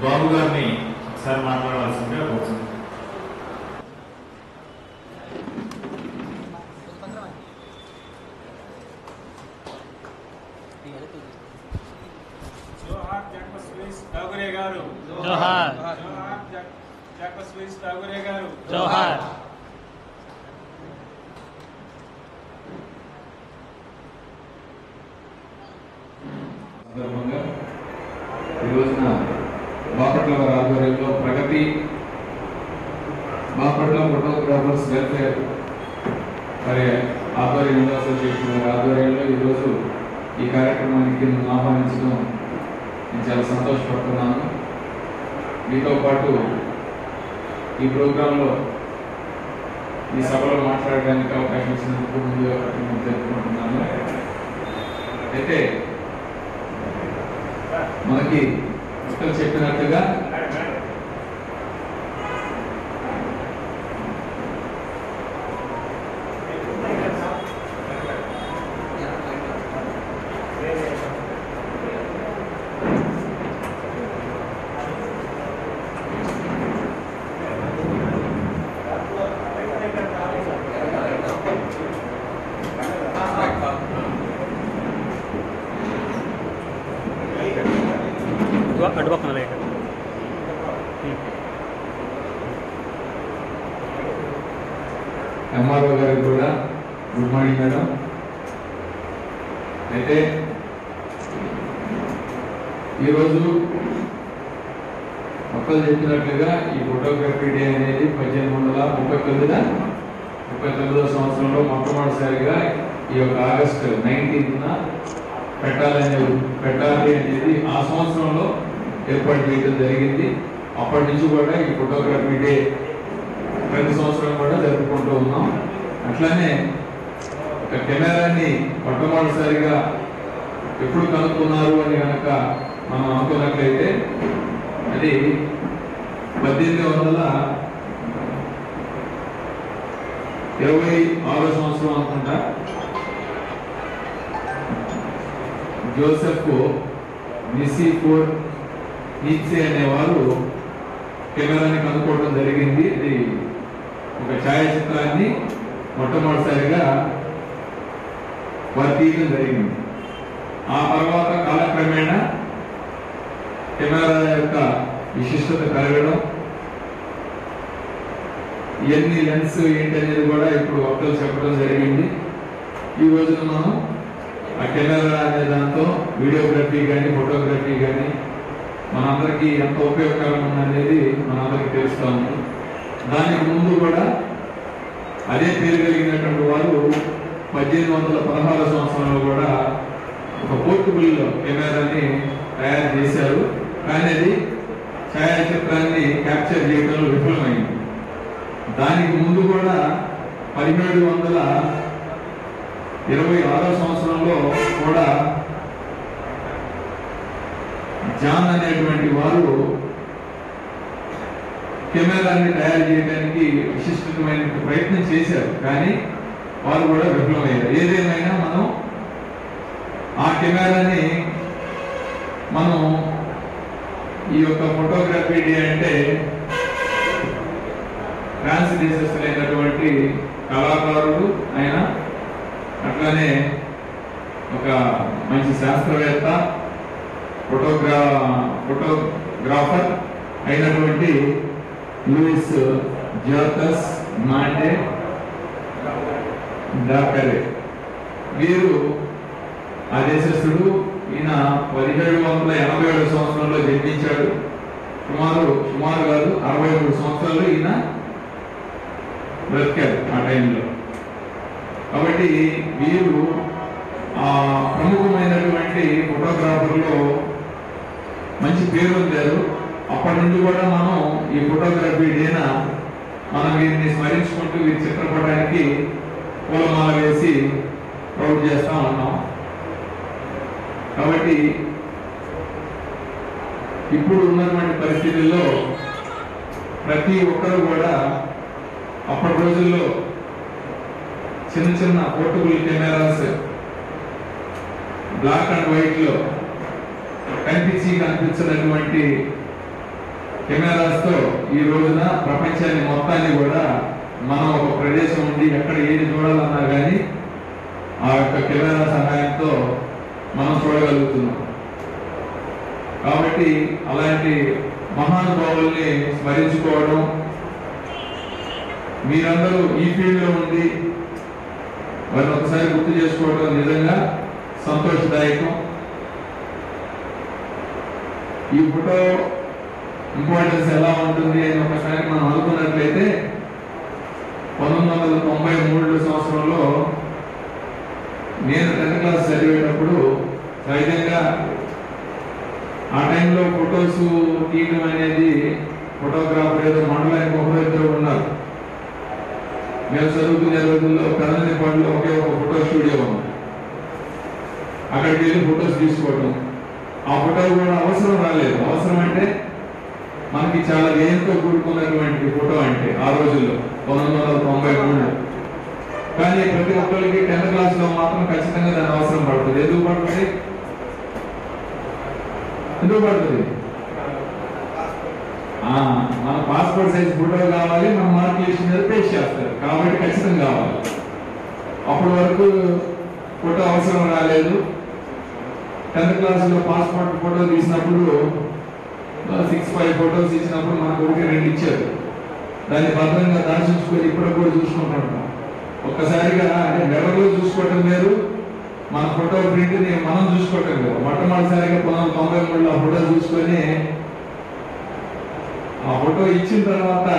బాబు గారిని ఒకసారి మాట్లాడాల్సిందిగా కోరుతున్నాను. జోహార్ జగపత్ సురేష్ ఠాగూరే గారు, జోహార్. జోహార్ జగపత్ సురేష్ ఠాగూరే గారు, జోహార్. సందర్భంగా ఈ రోజున బాపట్ల వారి ఆధ్వర్యంలో ప్రగతి బాపట్ల ఫోటోగ్రాఫర్స్ వెల్ఫేర్ వారి ఆధ్వర్యంలో అసోసియేషన్ వారి ఆధ్వర్యంలో ఈరోజు ఈ కార్యక్రమానికి నన్ను ఆహ్వానించడం నేను చాలా సంతోషపడుతున్నాను. మీతో పాటు ఈ ప్రోగ్రాంలో ఈ సభలో మాట్లాడడానికి అవకాశం ఇచ్చినందుకు ముందుగా తెలుపుకుంటున్నాను. అయితే మనకి ఇక్కడ చెప్పినట్టుగా ఎంఆర్ఓ గారికి కూడా గుడ్ మార్నింగ్ మేడం. అయితే ఈరోజు మొక్కలు చెప్పినట్లుగా ఈ ఫోటోగ్రఫీ డే అనేది 1839వ సంవత్సరంలో మొట్టమొదటిసారిగా ఈ యొక్క ఆగస్టు 19న పెట్టాలి అనేది ఆ సంవత్సరంలో ఏర్పాటు చేయడం జరిగింది. అప్పటి నుంచి కూడా ఈ ఫోటోగ్రఫీ డే ప్రతి సంవత్సరం కూడా జరుపుకుంటూ ఉన్నాం. అట్లానే ఒక కెమెరాని మొట్టమొదటిసారిగా ఎప్పుడు కనుక్కున్నారు అని కనుక మనం అనుకున్నట్లయితే అది 1826వ సంవత్సరం అనుకుంటా. జోసెఫ్ నిసిఫోర్ నీట్సే అనేవారు కెమెరాని కనుక్కోవడం జరిగింది. ఇది ఒక ఛాయాచిత్రాన్ని మొట్టమొదటిసారిగా వారు తీయడం జరిగింది. ఆ తర్వాత కాలక్రమేణా కెమెరా యొక్క విశిష్టత పెరగడం, ఇవన్నీ లెన్స్ ఏంటి అనేది కూడా ఇప్పుడు వక్తలు చెప్పడం జరిగింది. ఈ రోజున మనం ఆ కెమెరా అనే దాంతో వీడియోగ్రఫీ కానీ ఫోటోగ్రఫీ కానీ మనందరికీ ఎంత ఉపయోగకరం ఉందనేది మనందరికీ తెలుస్తూ ఉంది. దానికి ముందు కూడా అదే పేరు కలిగినటువంటి వారు 1816 సంవత్సరంలో కూడా ఒక పోర్టబుల్ కెమెరాని తయారు చేశారు. కానీ అది ఛాయాచిత్రాన్ని క్యాప్చర్ చేయడంలో విఫలమైంది. దానికి ముందు కూడా 1726 సంవత్సరంలో కూడా జాన్ అనేటువంటి వారు కెమెరాని తయారు చేయడానికి విశిష్టమైన ప్రయత్నం చేశారు. కానీ వారు కూడా విఫలమయ్యారు. ఏదేమైనా మనం ఆ కెమెరాని మనం ఈ యొక్క ఫోటోగ్రఫీ డే అంటే ఫ్రాన్స్ దేశస్థులైనటువంటి కళాకారుడు ఆయన, అట్లానే ఒక మంచి శాస్త్రవేత్త, ఫోటోగ్రాఫర్ అయినటువంటి లూయిస్ జాకస్ మాండే డాకరే వీరు ఆ దేశస్థుడు. ఈయన 1787 సంవత్సరంలో జన్మించాడు. సుమారు కాదు 63 సంవత్సరాలు ఈయన బ్రతికారు ఆ టైంలో. కాబట్టి వీరు ఆ ప్రముఖమైనటువంటి ఫోటోగ్రాఫర్లో మంచి పేరు పొందారు. అప్పటి నుండి కూడా మనం ఈ ఫోటోగ్రఫీ డేన మనం వీరిని స్మరించుకుంటూ వీరి చిత్రపటానికి పూలమాల వేసి ప్రౌడ్ చేస్తా ఉన్నాం. కాబట్టి ఇప్పుడు ఉన్నటువంటి పరిస్థితుల్లో ప్రతి ఒక్కరు కూడా అప్పటి రోజుల్లో చిన్న portable cameras black and white లో కనిపించినటువంటి కెమెరాస్ తో ఈ రోజున ప్రపంచాన్ని మొత్తాన్ని కూడా మనం ఒక ప్రదేశం ఉండి ఎక్కడ ఏది చూడాలన్నా కానీ ఆ యొక్క కెమెరా సహాయంతో మనం చూడగలుగుతున్నాం. కాబట్టి అలాంటి మహానుభావుల్ని స్మరించుకోవడం, మీరందరూ ఈ ఫీల్డ్ లో ఉండి వారిని ఒకసారి గుర్తు చేసుకోవడం నిజంగా సంతోషదాయకం. ఈ ఫోటో ఇంపార్టెన్స్ ఎలా ఉంటుంది అని ఒకసారి మనం అనుకున్నట్లయితే 1993 సంవత్సరంలో నేను 10th క్లాస్ చదివేటప్పుడు సహజంగా ఆ టైంలో ఫొటోస్ తీయడం అనేది ఫోటోగ్రాఫర్ ఏదో మండలానికి ఒకరిద్దరు ఉన్నారు. మేము చదువుకునే రోజుల్లో కదనపాడులో ఒకే ఒక ఫోటో స్టూడియో ఉంది. అక్కడికి వెళ్ళి ఫొటోస్ తీసుకోవటం. ఆ ఫోటోలు కూడా అవసరం రాలేదు. అవసరం అంటే మనకి చాలా వ్యయంతో కూడుకున్నటువంటి ఫోటో అంటే ఆ రోజుల్లో 1993. కానీ ప్రతి ఒక్కరికి 10th క్లాస్ లో మాత్రం ఖచ్చితంగా దాని అవసరం పడుతుంది. ఎందుకు పడుతుంది? మన పాస్పోర్ట్ సైజ్ ఫోటో కావాలి, మన మార్క్ లిస్ట్ మీద పేస్ట్ చేస్తారు కాబట్టి ఖచ్చితంగా కావాలి. అప్పటి వరకు ఫోటో అవసరం రాలేదు. 10th క్లాస్ లో పాస్పోర్ట్ ఫోటో తీసినప్పుడు 6-5 ఫోటోస్ ఇచ్చినప్పుడు మనకు 1-2 ఇచ్చారు. దాన్ని భద్రంగా దాచుకొని ఇప్పుడు కూడా చూసుకుంటుంటాం. ఒక్కసారిగా అంటే నెలలో చూసుకోవటం లేదు, మన ఫోటో ప్రింట్ ని మనం చూసుకోవటం లేదు. మొట్టమొదటిసారిగా 1993లో ఆ ఫోటో చూసుకొని ఆ ఫోటో ఇచ్చిన తర్వాత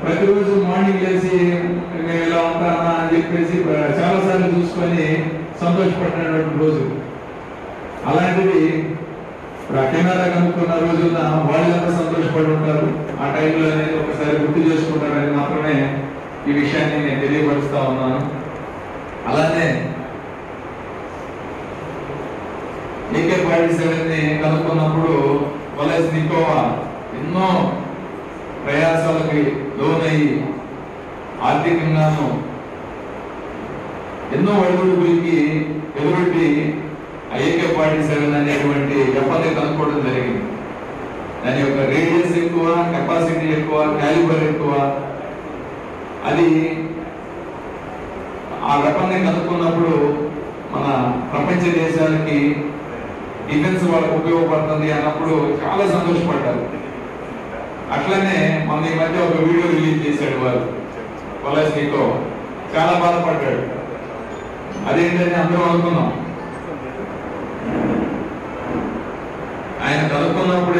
ప్రతిరోజు మార్నింగ్ లేసి మేము ఇలా ఉంటానా అని చెప్పేసి చాలా సార్లు చూసుకొని సంతోషపడినటువంటి రోజు. అలాంటిది ఇప్పుడు ఆ కెమెరా కనుక్కున్న రోజున వాళ్ళంతా సంతోషపడి ఉంటారు. ఆ టైంలో అనేది ఒకసారి గుర్తు చేసుకుంటారని మాత్రమే ఈ విషయాన్ని నేను తెలియపరుస్తా ఉన్నాను. అలానే AK-47ని కనుక్కున్నప్పుడు వలెస్నికోవా ఎన్నో ప్రయాసాలకి లోనయ్యి ఆర్థికంగాను ఎన్నో అడుగుడుగులకి ఎదురొడ్డి AK-47 అనేటువంటి వెపన్ని కనుక్కోవడం జరిగింది. దాని యొక్క రేడియస్ ఎక్కువ, కెపాసిటీ ఎక్కువ, క్యాలిబర్ ఎక్కువ. అది ఆ వెపన్ని కనుక్కున్నప్పుడు మన ప్రపంచ దేశాలకి డిఫెన్స్ వాళ్ళకు ఉపయోగపడుతుంది అన్నప్పుడు చాలా సంతోషపడ్డారు. అట్లనే మన ఈ మధ్య ఒక వీడియో రిలీజ్ చేశాడు వారు వలెస్నికోవా. చాలా బాధపడ్డాడు. అదేంటని అందరూ అనుకున్నాం.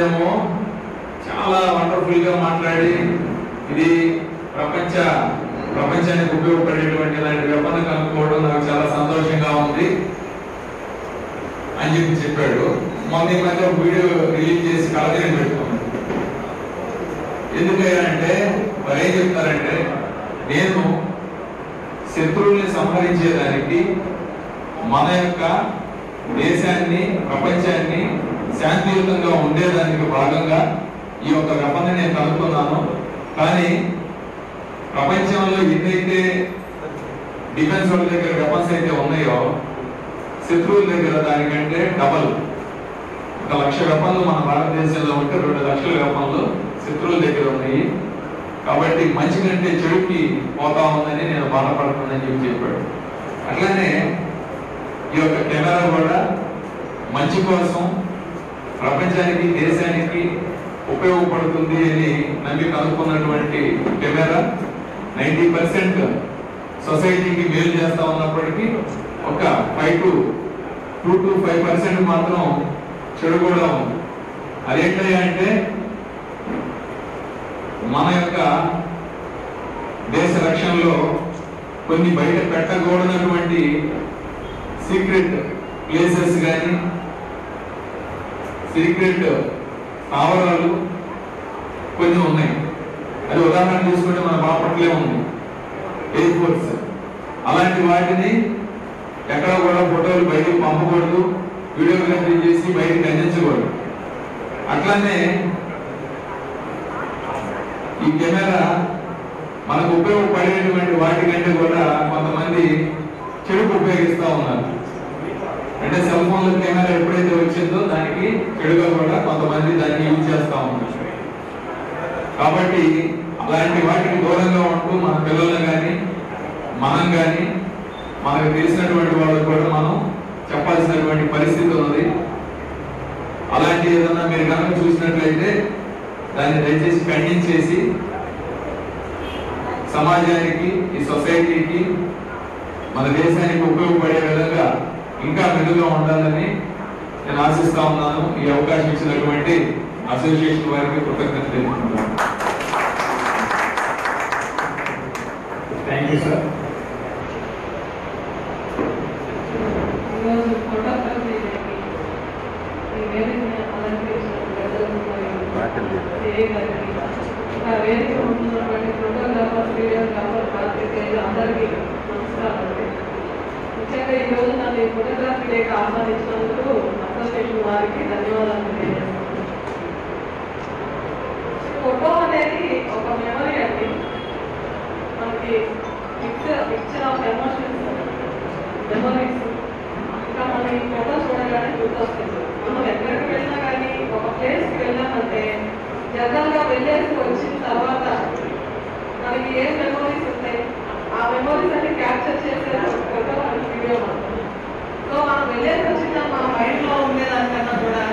వాళ్ళేమో చాలా వండర్ఫుల్ గా మాట్లాడి ఇది ప్రపంచానికి ఉపయోగపడేటువంటి ఇలాంటి వెపన్ కనుక్కోవడం నాకు చాలా సంతోషంగా ఉంది అని చెప్పాడు. మొన్న ఈ మధ్య వీడియో రిలీజ్ చేసి కలగని పెట్టుకున్నాడు. ఎందుకంటే వారు ఏం చెప్తారంటే, నేను శత్రువుల్ని సంహరించేదానికి మన యొక్క దేశాన్ని ప్రపంచాన్ని శాంతియుతంగా ఉండేదానికి భాగంగా ఈ యొక్క వెపన్ని నేను కనుక్కున్నాను. కానీ ప్రపంచంలో ఎన్నైతే డిఫెన్స్ వాళ్ళ దగ్గర వెపన్స్ అయితే ఉన్నాయో శత్రువుల దగ్గర దానికంటే డబల్ 1,00,000 వెపన్లు మన భారతదేశంలో ఉంటే 2,00,000 వెపన్లు శత్రువుల దగ్గర ఉన్నాయి. కాబట్టి మంచి కంటే చెడుకి పోతా ఉందని నేను బాధపడుతుందని చెప్పాడు. అట్లానే ఈ యొక్క కెమెరా కూడా మంచి కోసం ప్రపంచానికి దేశానికి ఉపయోగపడుతుంది అని నమ్మి కనుక్కున్నటువంటి కెమెరా 90% సొసైటీకి మేలు చేస్తా ఉన్నప్పటికీ ఒక 2 to 5% మాత్రం చెడు కూడా ఉంది. అదేంటంటే మన యొక్క దేశ రక్షణలో కొన్ని బయట పెట్టకూడనటువంటి సీక్రెట్ ప్లేసెస్ కానీ సీక్రెట్ స్థావరాలు కొన్ని ఉన్నాయి. అది ఉదాహరణ తీసుకుంటే మన బాపట్లే ఉంది ఎయిర్ ఫోర్స్. అలాంటి వాటిని ఎక్కడ కూడా ఫోటోలు బయటకు పంపకూడదు, వీడియోగ్రఫీ చేసి బయటకు అందించకూడదు. అట్లానే ఈ కెమెరా మనకు ఉపయోగపడేటువంటి వాటికంటే కూడా కొంతమంది చెడుకు ఉపయోగిస్తూ ఉన్నారు. అంటే సెల్ ఫోన్ల కెమెరా ఎప్పుడైతే వచ్చిందో దానికి చెడుగా కూడా కొంతమంది దాన్ని యూజ్ చేస్తూ ఉన్నారు. కాబట్టి అలాంటి వాటికి దూరంగా ఉంటూ మన పిల్లలను కానీ మనం కానీ మనకు తెలిసినటువంటి వాళ్ళకు కూడా మనం చెప్పాల్సినటువంటి పరిస్థితి ఉన్నది. అలాంటి ఏదన్నా మీరు కనుక చూసినట్లయితే దాన్ని దయచేసి ఖండించేసి సమాజానికి ఈ సొసైటీకి మన దేశానికి ఉపయోగపడే విధంగా ఇంకా మెరుగ్గా ఉండాలని నేను ఆశిస్తా ఉన్నాను. ఈ అవకాశం ఇచ్చినటువంటి అసోసియేషన్ వారికి కృతజ్ఞతలు తెలుపుతున్నాను. Thank you sir. ఈరోజు ఫోటోగ్రఫీ ఈ వేదికని అలంకరించిన పెద్దలకు ఇంకా వేదిక ఉంటున్నటువంటి ఫోటోగ్రాఫర్ వీడియోగ్రాఫర్ పాత్రికేయులు అందరికీ నమస్కారం. ముఖ్యంగా ఈ రోజు నన్ను ఈ ఫోటోగ్రఫీ డేకి ఆహ్వానించినందుకు అసోసియేషన్ వారికి ధన్యవాదాలు తెలియజేస్తున్నాను. ఫోటో అనేది ఒక మెమరీ అండి. మనకి పిక్చర్ ఆఫ్ ఎమోషన్స్, మెమరీస్. ఇంకా మనం ఈ ఫోటో చూడగానే గుర్తొస్తుంది. మనం ఎక్కడికి వెళ్ళినా కానీ ఒక ప్లేస్కి వెళ్ళామంటే జనరల్గా వెళ్ళేసి వచ్చిన తర్వాత మనకి ఏం మెమరీస్ ఉంటాయి, ఆ మెమరీస్ అన్ని క్యాప్చర్ చేసే ఫోటో మనకి వీడియో మాత్రం. సో మనం వెళ్ళేసి వచ్చిన మన మైండ్లో ఉండేదానికన్నా కూడా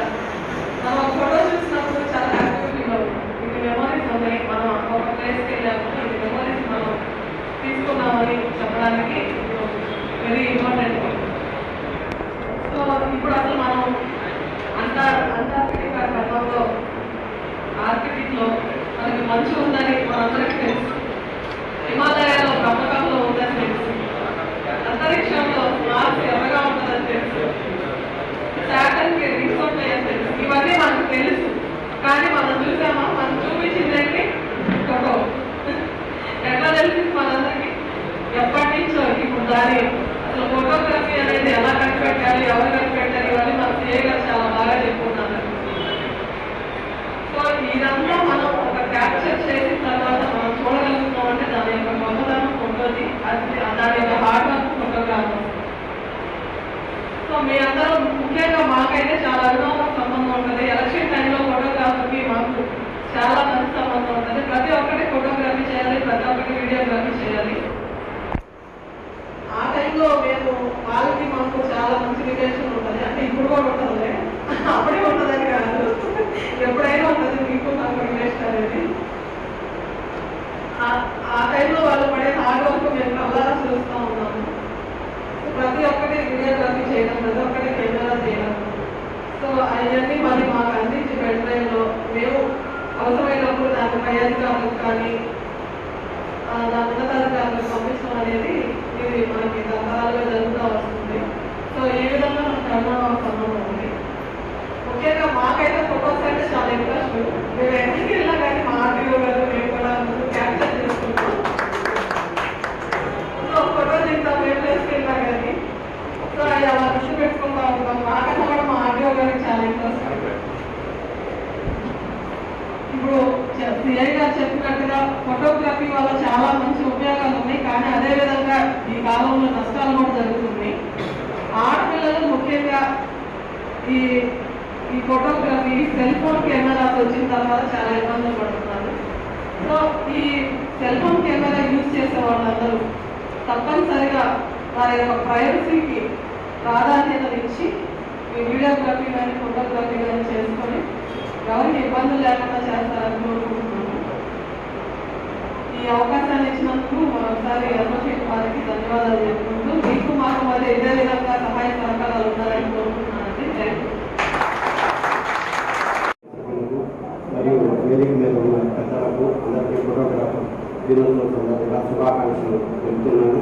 మనం ఒక ఫోటో చూసినప్పుడు చాలా హ్యాపీగా ఫీల్ అవుతాం. ఇది మెమరీస్ ఉన్నాయి, మనం ఒక ప్లేస్కి వెళ్ళాము, ఇది మెమరీస్ మనం తీసుకున్నామని చెప్పడానికి వెరీ ఇంపార్టెంట్. సో ఇప్పుడు అసలు మనం అంటార్కిటికా ఖండంలో ఆర్కిటిక్లో మనకి మంచు ఉందని మనందరికీ తెలుసు. హిమాలయాలో బ్రహ్మకంలో ఉందని తెలుసు. అంతరిక్షంలో మార్స్ ఎర్రగా ఉంటుందని తెలుసు. శాటర్న్కి రింగ్స్ ఉంటాయని తెలుసు. ఇవన్నీ మనకు తెలుసు. కానీ మనం చూసామా? మనం చూపించిందండి ఫోటో. ఎట్లా తెలిసింది మనందరికీ? ఎప్పటి నుంచో ఇప్పుడు దాని అసలు ఫోటోగ్రఫీ అనేది ఎలా కనిపెట్టాలి, ఎవరు కనిపెట్టాలి, ఇవన్నీ మన సిఏ గారు చాలా బాగా చెప్పుకున్నారు. సో ఇదంతా మనం ఒక క్యాప్చర్ చేసిన తర్వాత మనం చూడగలుగుతాం అంటే దాని యొక్క గొప్పతనం ఉంటుంది. అది దాని యొక్క హార్డ్ వర్క్ ఫోటోగ్రాఫర్. సో మీ అందరూ ముఖ్యంగా మాకైతే చాలా అభినవ సంబంధం ఉంటుంది. ఎలక్షన్ టైంలో ఫోటోగ్రాఫర్కి మాకు చాలా మంచి సంబంధం ఉంటుంది. ప్రతి ఒక్కటి ఫోటోగ్రఫీ చేయాలి, ప్రతి ఒక్కటి వీడియోగ్రఫీ చేయాలి. ఆ టైంలో మేము వాళ్ళకి మాకు చాలా మంచి రిలేషన్ ఉంటుంది. అంటే ఇప్పుడు కూడా ఉంటుంది, అప్పుడే ఉంటుందని కాదు, ఎప్పుడైనా ఉంటుంది మీకు మాకు రిలేషన్ అనేది. ఆ టైంలో వాళ్ళు పడే హార్డ్ వర్క్ మేము కళ్ళారా చూస్తూ ఉన్నాము. ప్రతి ఒక్కటి వీడియోగ్రఫీ చేయడం, ప్రతి ఒక్కటి కెమెరా చేయడం. సో అవన్నీ మరి మాకు అందించి పెన్ డ్రైవ్లో అవసరమైనప్పుడు దాని పై అధికారులకు కానీ దాని ఉన్నతాధికారులకు పంపించడం అనేది ఇది మనకి తరతరాలుగా జరుగుతూ వస్తుంది. సో ఈ విధంగా మనకు కరోనా సంబంధం ఉంది. ముఖ్యంగా మాకైతే ఫోటోస్ అంటే చాలా ఇంట్రెస్ట్. మేము ఎక్కడికి వెళ్ళినా కానీ మా ఆర్టీఓ గారు మేము కూడా క్యాప్చర్ చేసుకుంటాం. సో ఫోటో దిగుతాం ఏ ప్లేస్కి వెళ్ళినా కానీ. సో అది అలా దృష్టి పెట్టుకుంటూ ఉంటాం. మాకన్నా కూడా మా ఆర్టీఓ గారికి చాలా ఇంట్రెస్ట్. ఇప్పుడు సిఐ గారు చెప్పినట్టుగా ఫోటోగ్రఫీ వల్ల చాలా మంచి ఉపయోగాలు ఉన్నాయి. కానీ అదేవిధంగా ఈ కాలంలో నష్టాలు కూడా జరుగుతుంది. ఆడపిల్లలు ముఖ్యంగా ఈ ఫోటోగ్రఫీ సెల్ ఫోన్ కెమెరాస్ వచ్చిన తర్వాత చాలా ఇబ్బందులు పడుతున్నారు. సో ఈ సెల్ ఫోన్ కెమెరా యూజ్ చేసే వాళ్ళందరూ తప్పనిసరిగా వారి యొక్క ప్రైవసీకి ప్రాధాన్యత ఇచ్చి ఈ వీడియోగ్రఫీ కానీ ఫోటోగ్రఫీ కానీ చేసుకొని ఎవరికి ఇబ్బందులు లేకుండా చేస్తారని కోరుకుంటున్నాను. ఈ అవకాశాన్ని ఇచ్చినందుకు మరోసారి అసోసియేట్ వారికి ధన్యవాదాలు చెప్పుకుంటూ మీకు మాకు మరి ఇదే విధంగా సహాయ సహకారాలు ఉండాలని కోరుకుంటున్నానండి. Thank you. మరియు వేదిక మీద ఉన్న పెద్దలకు అందరికీ ఫోటోగ్రాఫర్ దినోత్సవం సందర్భంగా శుభాకాంక్షలు తెలుపుతున్నాను.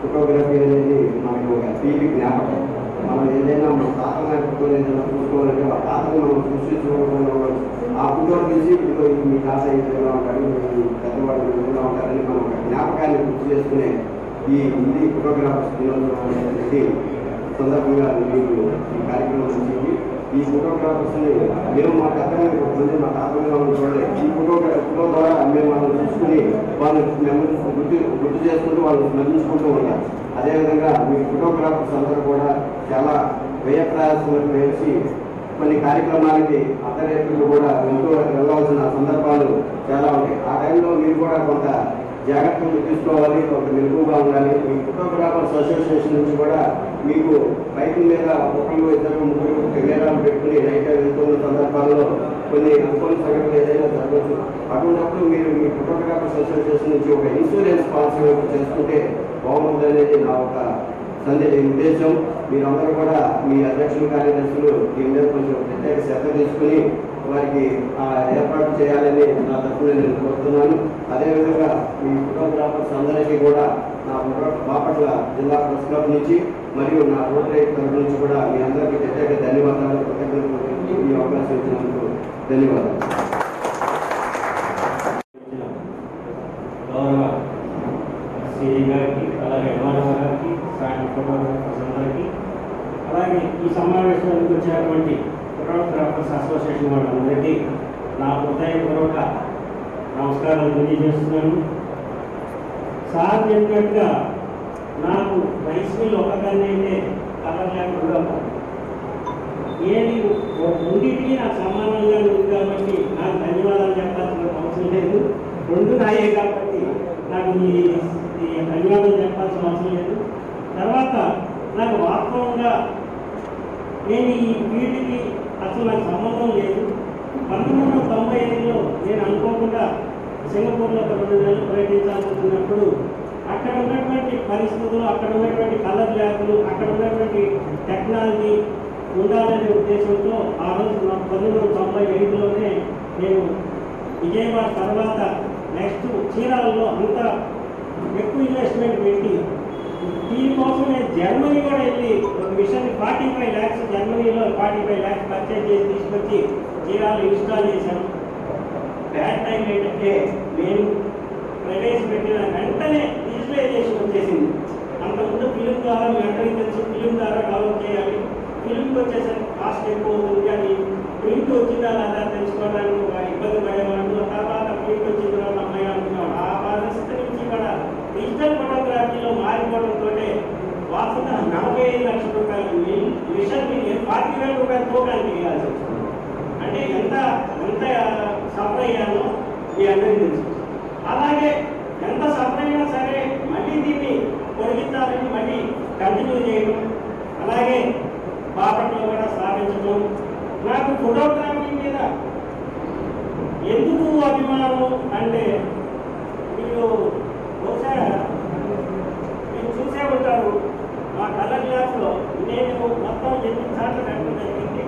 ఫోటోగ్రఫీ అనేది మనకు ఒక తీపి జ్ఞాపకం. మనం ఏదైనా మన తాతగా ఏదైనా చూసుకోవాలంటే ఆ తాతను మనం సృష్టించుకోవడం ఆ ఫోటోలు తీసి ఇదిగో మీ తాత ఈ విధంగా ఉంటారు, మీ పెద్దవాళ్ళు ఈ విధంగా ఉంటారని మనం ఒక జ్ఞాపకాన్ని గుర్తు చేసుకునే ఇది ఫోటోగ్రాఫర్స్ దినోత్సవం అనేది సందర్భంగా మీకు ఈ కార్యక్రమం వచ్చింది. ఈ ఫోటోగ్రాఫర్స్ని మేము మా గతంలో కొంతమంది మా తాతగా చూడలేదు. ఈ ఫోటో ద్వారా మేము వాళ్ళని చూసుకుని వాళ్ళు మెమరీస్ గుర్తు చేసుకుంటూ వాళ్ళు స్మరించుకుంటూ ఉంటారు. అదేవిధంగా మీ ఫోటోగ్రాఫర్స్ అందరూ కూడా చాలా వ్యయ ప్రయాసాలు వేసి కొన్ని కార్యక్రమాలకి అర్ధరేతులు కూడా వెళ్ళవలసిన సందర్భాలు చాలా ఉంటాయి. ఆ టైంలో మీరు కూడా కొంత జాగ్రత్తలు తీసుకోవాలి, కొంత మెరుగుగా ఉండాలి. మీ ఫోటోగ్రాఫర్స్ అసోసియేషన్ నుంచి కూడా మీకు బైకుల మీద ఒకళ్ళు ఇద్దరు ముగ్గురు కెమెరాలు పెట్టుకుని నైట్ వెళ్తున్న సందర్భాల్లో కొన్ని అనుకోని సంఘటనలు ఏదైనా జరగవచ్చు. అటువంటిప్పుడు మీరు మీ ఫోటోగ్రాఫర్స్ అసోసియేషన్ నుంచి ఒక ఇన్సూరెన్స్ పాలసీ చేసుకుంటే బాగుంటుంది అనేది నా ఒక ఉద్దేశం. మీరందరూ కూడా మీ అధ్యక్షులు కార్యదర్శులు దీని మీద కొంచెం ప్రత్యేక శ్రద్ధ తీసుకుని వారికి ఏర్పాటు చేయాలని నా తరఫున నేను కోరుతున్నాను. అదేవిధంగా మీ ఫోటోగ్రాఫర్స్ అందరికీ కూడా నా బాపట్ల జిల్లా ప్రెస్ క్లబ్ నుంచి మరియు నా రోటరీ తరఫు నుంచి కూడా మీ అందరికీ ప్రత్యేక ధన్యవాదాలు, కృతజ్ఞతలు. ఈ అవకాశం ఇచ్చినందుకు ధన్యవాదాలు. గౌరవ సిఐ గారికి, అలాగే ఎంఆర్ఓ గారికి, సాయంత్రం ఫోటోగ్రాఫర్స్ అందరికీ, అలాగే ఈ సమావేశానికి వచ్చేటువంటి ఫోటోగ్రాఫర్స్ అసోసియేషన్ వాళ్ళందరికీ నా హృదయపూర్వక నమస్కారాలు తెలియజేస్తున్నాను. సార్ చెప్పినట్టుగా నాకు వయసులో ఒక కన్నా అయితే కలర్ లేకుండా ఏది రెండింటికి నాకు సమానంగా ఉంది కాబట్టి నాకు ధన్యవాదాలు చెప్పాల్సిన అవసరం లేదు. రెండు నాయే కాబట్టి నాకు ఈ ధన్యవాదాలు చెప్పాల్సిన అవసరం లేదు. తర్వాత నాకు వాస్తవంగా నేను ఈ వీటికి అసలు నాకు సంబంధం లేదు. 1995లో నేను అనుకోకుండా సింగపూర్లో ఒక 2 నెలలు పర్యటించాల్సి వచ్చినప్పుడు అక్కడ ఉన్నటువంటి పరిస్థితులు, అక్కడ ఉన్నటువంటి కలర్ ల్యాబ్లు, అక్కడ ఉన్నటువంటి టెక్నాలజీ ఉండాలనే ఉద్దేశంతో ఆ రోజు 1995లోనే నేను విజయవాడ తర్వాత నెక్స్ట్ చీరాలలో అంత ఎక్కువ ఇన్వెస్ట్మెంట్ పెట్టి దీనికోసం నేను జర్మనీ కూడా వెళ్ళి ఒక మిషన్ 45 lakhs జర్మనీలో 45 lakhs పర్చేజ్ చేసి తీసుకొచ్చి చీరాలు ఇన్స్టాల్ చేశాను. బ్యాడ్ టైం ఏంటంటే నేను ప్రవేశపెట్టిన వెంటనే డిజిటలైజేషన్ వచ్చేసింది. అంతకుముందు ఫిలిం ద్వారా మీ అందరికీ తెలిసి ఫిలిం ద్వారా డెవలప్ చేయాలి. ఫిలింకి వచ్చేసరికి కాస్ట్ ఎక్కువ అవుతుంది. అది ప్రింట్ వచ్చిందా లేదా తెలుసుకోవడానికి ఒక ఇబ్బంది పడేవాళ్ళు. తర్వాత ప్రింట్ వచ్చిన తర్వాత అమ్మాయి అనుకున్నాడు. ఆ పరిస్థితి నుంచి కూడా డిజిటల్ ఫోటోగ్రఫీలో మారిపోవడంతో వాసన 45 లక్షల రూపాయలు మిషన్ 40,000 రూపాయలు తోకానికి వేయాల్సి వచ్చింది. అంటే ఎంత సఫర్ అయ్యానో మీ అందరికీ తెలుసు. అలాగే ఎంత సఫర్ అయినా సరే మళ్ళీ దీన్ని పొడిగించాలని మళ్ళీ కంటిన్యూ చేయడం, అలాగే బాపట్లో కూడా స్థాపించడం. నాకు ఫోటోగ్రఫీ మీద ఎందుకు అభిమానం అంటే మీరు బహుశా మీరు చూసే ఉంటారు. మా కలర్ క్లాస్లో నేను మొత్తం 8 సార్లు పెట్టడం జరిగింది.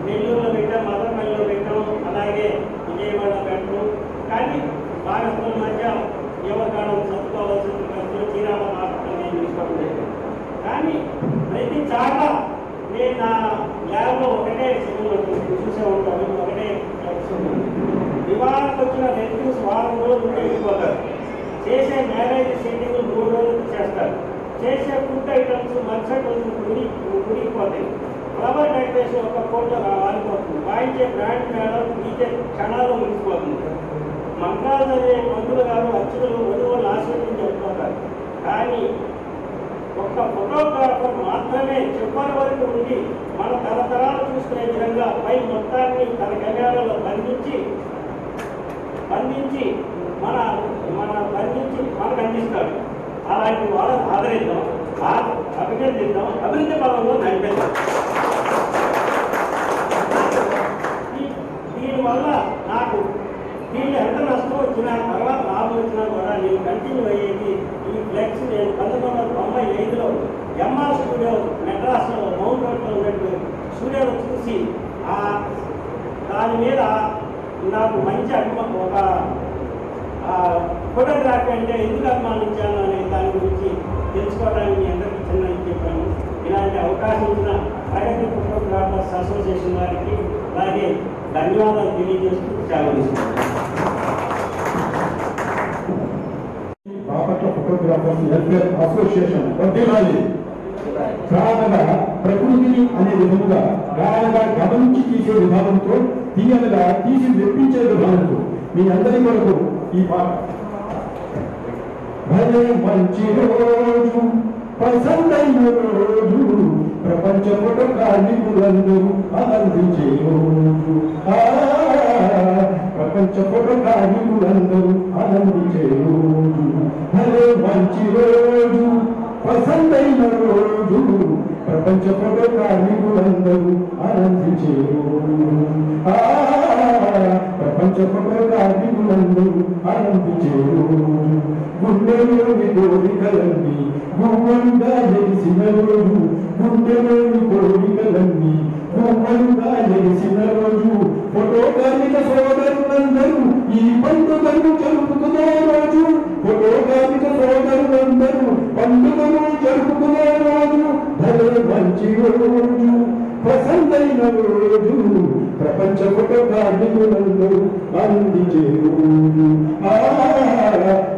నెల్లూరులో పెట్టాం, మదనపల్లిలో పెట్టాం, అలాగే చేయమని పెట్టరు. కానీ భాగస్తుల మధ్య ఎవరికాలం చదువుకోవాల్సిన పరిస్థితులు చీరాల హాస్పిటల్ నేను తీసుకోవడం జరిగింది. కానీ ప్రతి చాట నేను నా ల్యాబ్లో ఒకటే సినిమా చూసే ఉంటాను, ఒకటే వివాహానికి వచ్చిన రెడ్యూస్ వారం రోజులు వెళ్ళిపోతారు. చేసే మ్యారేజ్ సెట్టింగ్ 3 రోజులు చేస్తారు. చేసే ఫుడ్ ఐటమ్స్ మరుసటి రోజు మునిగిపోతాయి. ఫ్లవర్ డెకరేషన్ ఒక కోట్లో వాలిపోతుంది. వాయించే బ్రాండ్ మేళం డీజే క్షణాలు మునిగిపోతుంది. మంత్రాలు చదివే మందులు గారు అర్చకులు వధువులు ఆశీర్వదించి వెళ్ళిపోతారు. కానీ ఒక్క ఫోటోగ్రాఫర్ మాత్రమే చివరి వరకు ఉండి మన తరతరాలు చూసుకునే విధంగా పై మొత్తాన్ని తన కెమెరాలో బంధించి మనకు అందిస్తాడు. అలాంటి వాళ్ళని ఆదరిద్దాం, అభినందిద్దాం, అభివృద్ధి పదంలో నడిపేద్దాం. దీనివల్ల నాకు దీన్ని ఎంత నష్టం వచ్చినా తర్వాత లాభం వచ్చినా కూడా నేను కంటిన్యూ అయ్యేది ఈ ఫ్లెక్స్. నేను 1995లో ఎంఆర్ స్టూడియో మెడ్రాస్లో మౌంట్ రోడ్లో ఉన్నట్టు స్టూడియోలో చూసి దాని మీద నాకు మంచి అభిమానం, ఒక ఫోటోగ్రఫీ అంటే ఎందుకు అభిమానించాను అనే దాని గురించి తెలుసుకోవడానికి మీ అందరికీ చిన్న చెప్పాను. ఇలాంటి అవకాశం ఇచ్చిన ప్రగతి ఫోటోగ్రాఫర్స్ అసోసియేషన్ వారికి అలాగే ధన్యవాదాలు తెలియజేస్తూ సెలవు బాపట్ల ఫోటోగ్రాఫర్స్ వెల్ఫేర్ అసోసియేషన్ వర్ధిల్లాలి. ప్రాణంగా ప్రకృతిని అనే విధముగా గాఢంగా గమనించి తీసే విధానంతో తీయనగా తీసి మెప్పించే విధానంతో మీ అందరి వరకు ఈ పాట. భలే మంచి రోజు పసందైన రోజు ప్రపంచ ఫోటో కార్మికులందరూ ఆనందించే రోజు. ప్రపంచ ఫోటో కార్మికులందరూ ఆనందించే రోజు. భలే మంచి రోజు పసందైన రోజు ప్రపంచ ఫోటో కార్మికులందరూ ఆనందించే రోజు. ప్రపంచ ఫోటో కార్మికులందరూ ఆనందించే రోజు. గుండెలోని కోరికలన్నీ గువ్వలుగా ఎగిసిన రోజు. గుండెలోని కోరికలన్నీ గువ్వలుగా ఎగిసిన రోజు. ఫోటో కార్మిక సోదరులందరూ ఈ పండుగను జరుపుకునే రోజు. ఫోటో కార్మిక సోదరులందరూ పండుగను జరుపుకునే రోజు. భలే మంచి రోజు పసందైన రోజు ప్రపంచ ఫోటో కార్మికులందరూ ఆనందించే రోజు.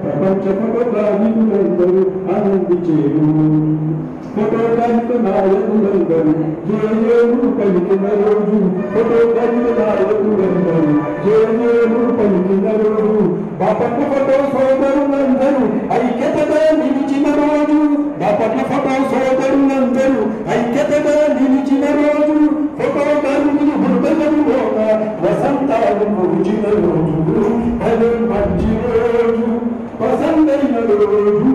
ప్రపంచ ఫోటో కార్మికులందరూ ఆనందించే రోజు. ఫోటో కార్మిక నాయకులందరూ జయజయము పలికిన రోజు. ఫోటో కార్మిక నాయకులందరూ జయజయము పలికిన రోజు. బాపట్ల ఫోటో సోదరులందరూ ఐక్యతగా నిలిచిన రోజు. బాపట్ల ఫోటో సోదరులందరూ ఐక్యతగా నిలిచిన రోజు. ఫోటో కార్మికులు హృదయంలోన వసంతాలు పూచిన రోజు. భలే మంచి రోజు పసందైన రోజు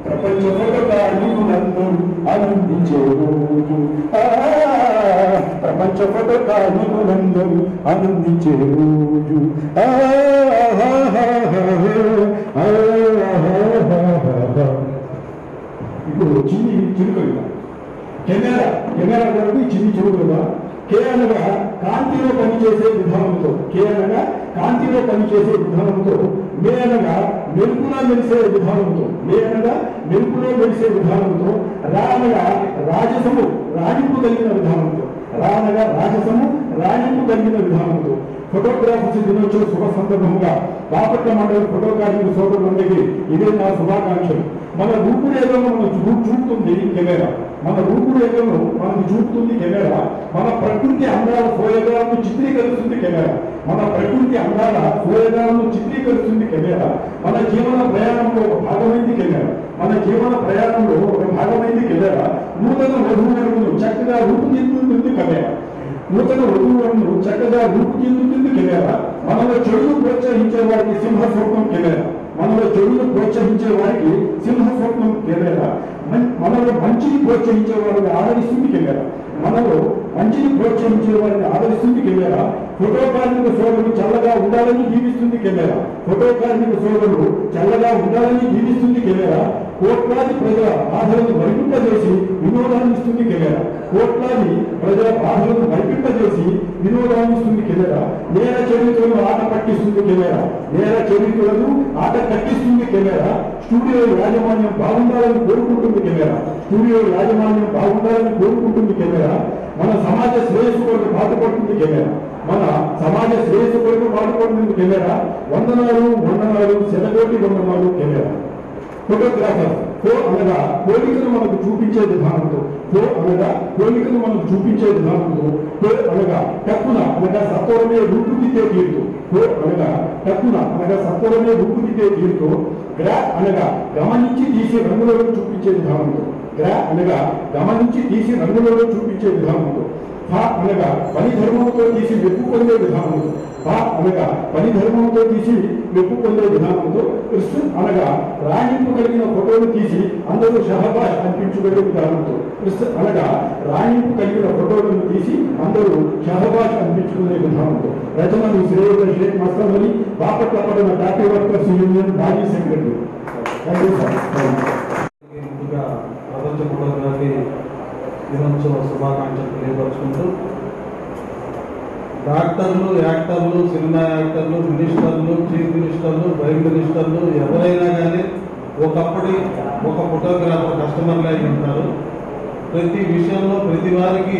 ప్రపంచ ఫోటో కార్మికులందరూ ఆనందించే రోజు. ప్రపంచ ఫోటో కార్మికులందరూ ఆనందించే రోజు. ఇప్పుడు చిన్ని చిరుకలుగా కెమెరా వరకు చిన్ని చిరుకలుగా కే అనగా కాంతిలో పనిచేసే విధానంతో, కే అనగా కాంతిలో పనిచేసే విధానంతో, మే అనగా మెరుపులో మెరిసే విధానంతో, మే అనగా మెరుపులో మెరిసే విధానంతో, రా అనగా రాజసము రాణింపు కలిగిన విధానంతో, రా అనగా రాజసము రాణింపు కలిగిన విధానంతో ఫోటోగ్రాఫర్స్ దినోత్సవ శుభ సందర్భంగా బాపట్ల మండల ఫోటో కార్మిక సోదరులందరికీ ఇదే నా శుభాకాంక్షలు. మన రూపురేఖలను మనం చూపుతుంది కెమెరా. మన రూపురేఖలను మనకు చూపుతుంది కెమెరా. మన ప్రకృతి అందాల సోయగాలను చిత్రీకరిస్తుంది కెమెరా. మన ప్రకృతి అందాల సోయగాలను చిత్రీకరిస్తుంది కెమెరా. మన జీవన ప్రయాణంలో ఒక భాగమైంది కెమెరా. మన జీవన ప్రయాణంలో ఒక భాగమైంది కెమెరా. నూతన వధువులను చక్కగా రూపుదిద్దుతుంది కెమెరా. నూతన వధువులను చక్కగా రూపుదిద్దుతుంది కెమెరా. మనలో చెడును ప్రోత్సహించే వారికి సింహస్వప్నం కెమెరా. మనలో చెడును ప్రోత్సహించే వారికి సింహస్వప్నం కెమెరా. మనలో మంచిని ప్రోత్సహించే వారిని ఆదరిస్తుంది కెమెరా. మనలో మంచిని ప్రోత్సహించే వారిని ఆదరిస్తుంది కెమెరా. ఫోటో కార్మిక సోదరులు చల్లగా ఉండాలని జీవిస్తుంది కెమెరా. ఫోటో కార్మిక సోదరులు చల్లగా ఉండాలని జీవిస్తుంది కెమెరా. కోట్లాది ప్రజల బాధలను వైకుంఠజేసి వినోదాన్ని ఇస్తుంది కెమెరా. కోట్లాది ప్రజల బాధలను వైకుంఠజేసి వినోదాన్ని ఇస్తుంది కెమెరా. నేర చరిత్రను ఆట పట్టిస్తుంది కెమెరా. నేర చరిత్రలను ఆట కట్టిస్తుంది కెమెరా. స్టూడియో యాజమాన్యం బాగుండాలని కోరుకుంటుంది కెమెరా. స్టూడియో యాజమాన్యం బాగుండాలని కోరుకుంటుంది కెమెరా. మన సమాజ శ్రేయస్సు కొరకు పాటుపడుతుంది కెమెరా. మన సమాజ శ్రేయస్సు కొరకు పాటుపడుతుంది కెమెరా. వందనాలు వందనాలు శతకోటి వందనాలు కెమెరా. ఫోటోగ్రాఫర్ ఫో అనగా పోలికను మనకు చూపించే విధానంతో, ఫో అనగా పోలికను మనకు చూపించే విధానంతో, ఫో అనగా టక్కున అనగా సత్వరమే రూపుదిద్దే తీరుతో, ఫో అనగా టక్కున అనగా సత్వరమే రూపుదిద్దే తీరుతో, గ్రా అనగా గమనించి తీసి రంగులలో చూపించే విధానంతో, గ్రా అనగా గమనించి తీసి రంగులలో చూపించే విధానంతో, ఫా అనగా పని ధర్మంతో తీసి మెప్పు పొందే విధానంతో, ఫా అనగా పని ధర్మంతో తీసి మెప్పు పొందే విధానంతో, కృష్ణ అనగా రాణింపు కలిగిన ఫోటోలు తీసి అందరూ షహబాష్ అనిపించుకునే విధానంతో, కృష్ణ అనగా రాణింపు కలిగిన ఫోటోలను తీసి అందరూ షహబాష్ అనిపించుకునే విధానంతో. రచనలు శ్రేయ షేక్ మస్తాన్ అలీ, బాపట్ల పట్టణ టాటీ వర్కర్స్ యూనియన్ మాజీ సెక్రటరీ. Thank you sir. ముందుగా ప్రపంచ ఫోటోగ్రఫీ దినోత్సవ శుభాకాంక్షలు తెలియపరుచుకుంటూ, డాక్టర్లు, యాక్టర్లు, సినిమా యాక్టర్లు, మినిస్టర్లు, చీఫ్ మినిస్టర్లు, ప్రైమ్ మినిస్టర్లు ఎవరైనా కానీ ఒకప్పటి ఒక ఫోటోగ్రాఫర్ కస్టమర్లు అయి ఉంటారు. ప్రతి విషయంలో ప్రతి వారికి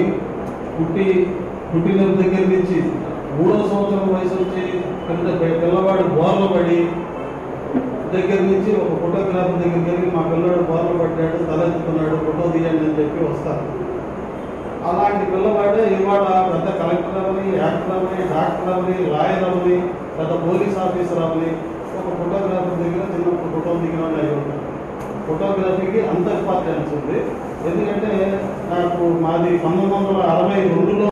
పుట్టిన దగ్గర నుంచి 3వ సంవత్సరం వయసు వచ్చి పిల్లవాడు బోర్లు పడి దగ్గర నుంచి ఒక ఫోటోగ్రాఫర్ దగ్గరికి వెళ్ళి మా పిల్లవాడు బోర్లు పడ్డాడు, తలెత్తుకున్నాడు, ఫోటో తీయండి అని చెప్పి వస్తారు. అలాంటి పిల్లవాడే ఇవాళ పెద్ద కలెక్టర్ అవని, యాక్టర్ అవని, డాక్టర్ అవని, లాయర్ అవని, పెద్ద పోలీస్ ఆఫీసర్ అవని ఒక ఫోటోగ్రాఫర్ దగ్గర చిన్నప్పుడు ఫోటో దిగిన వాళ్ళు అయి ఉంటారు. ఫోటోగ్రఫీకి అంత ఇంపార్టెన్స్ ఉంది. ఎందుకంటే నాకు మాది 1962లో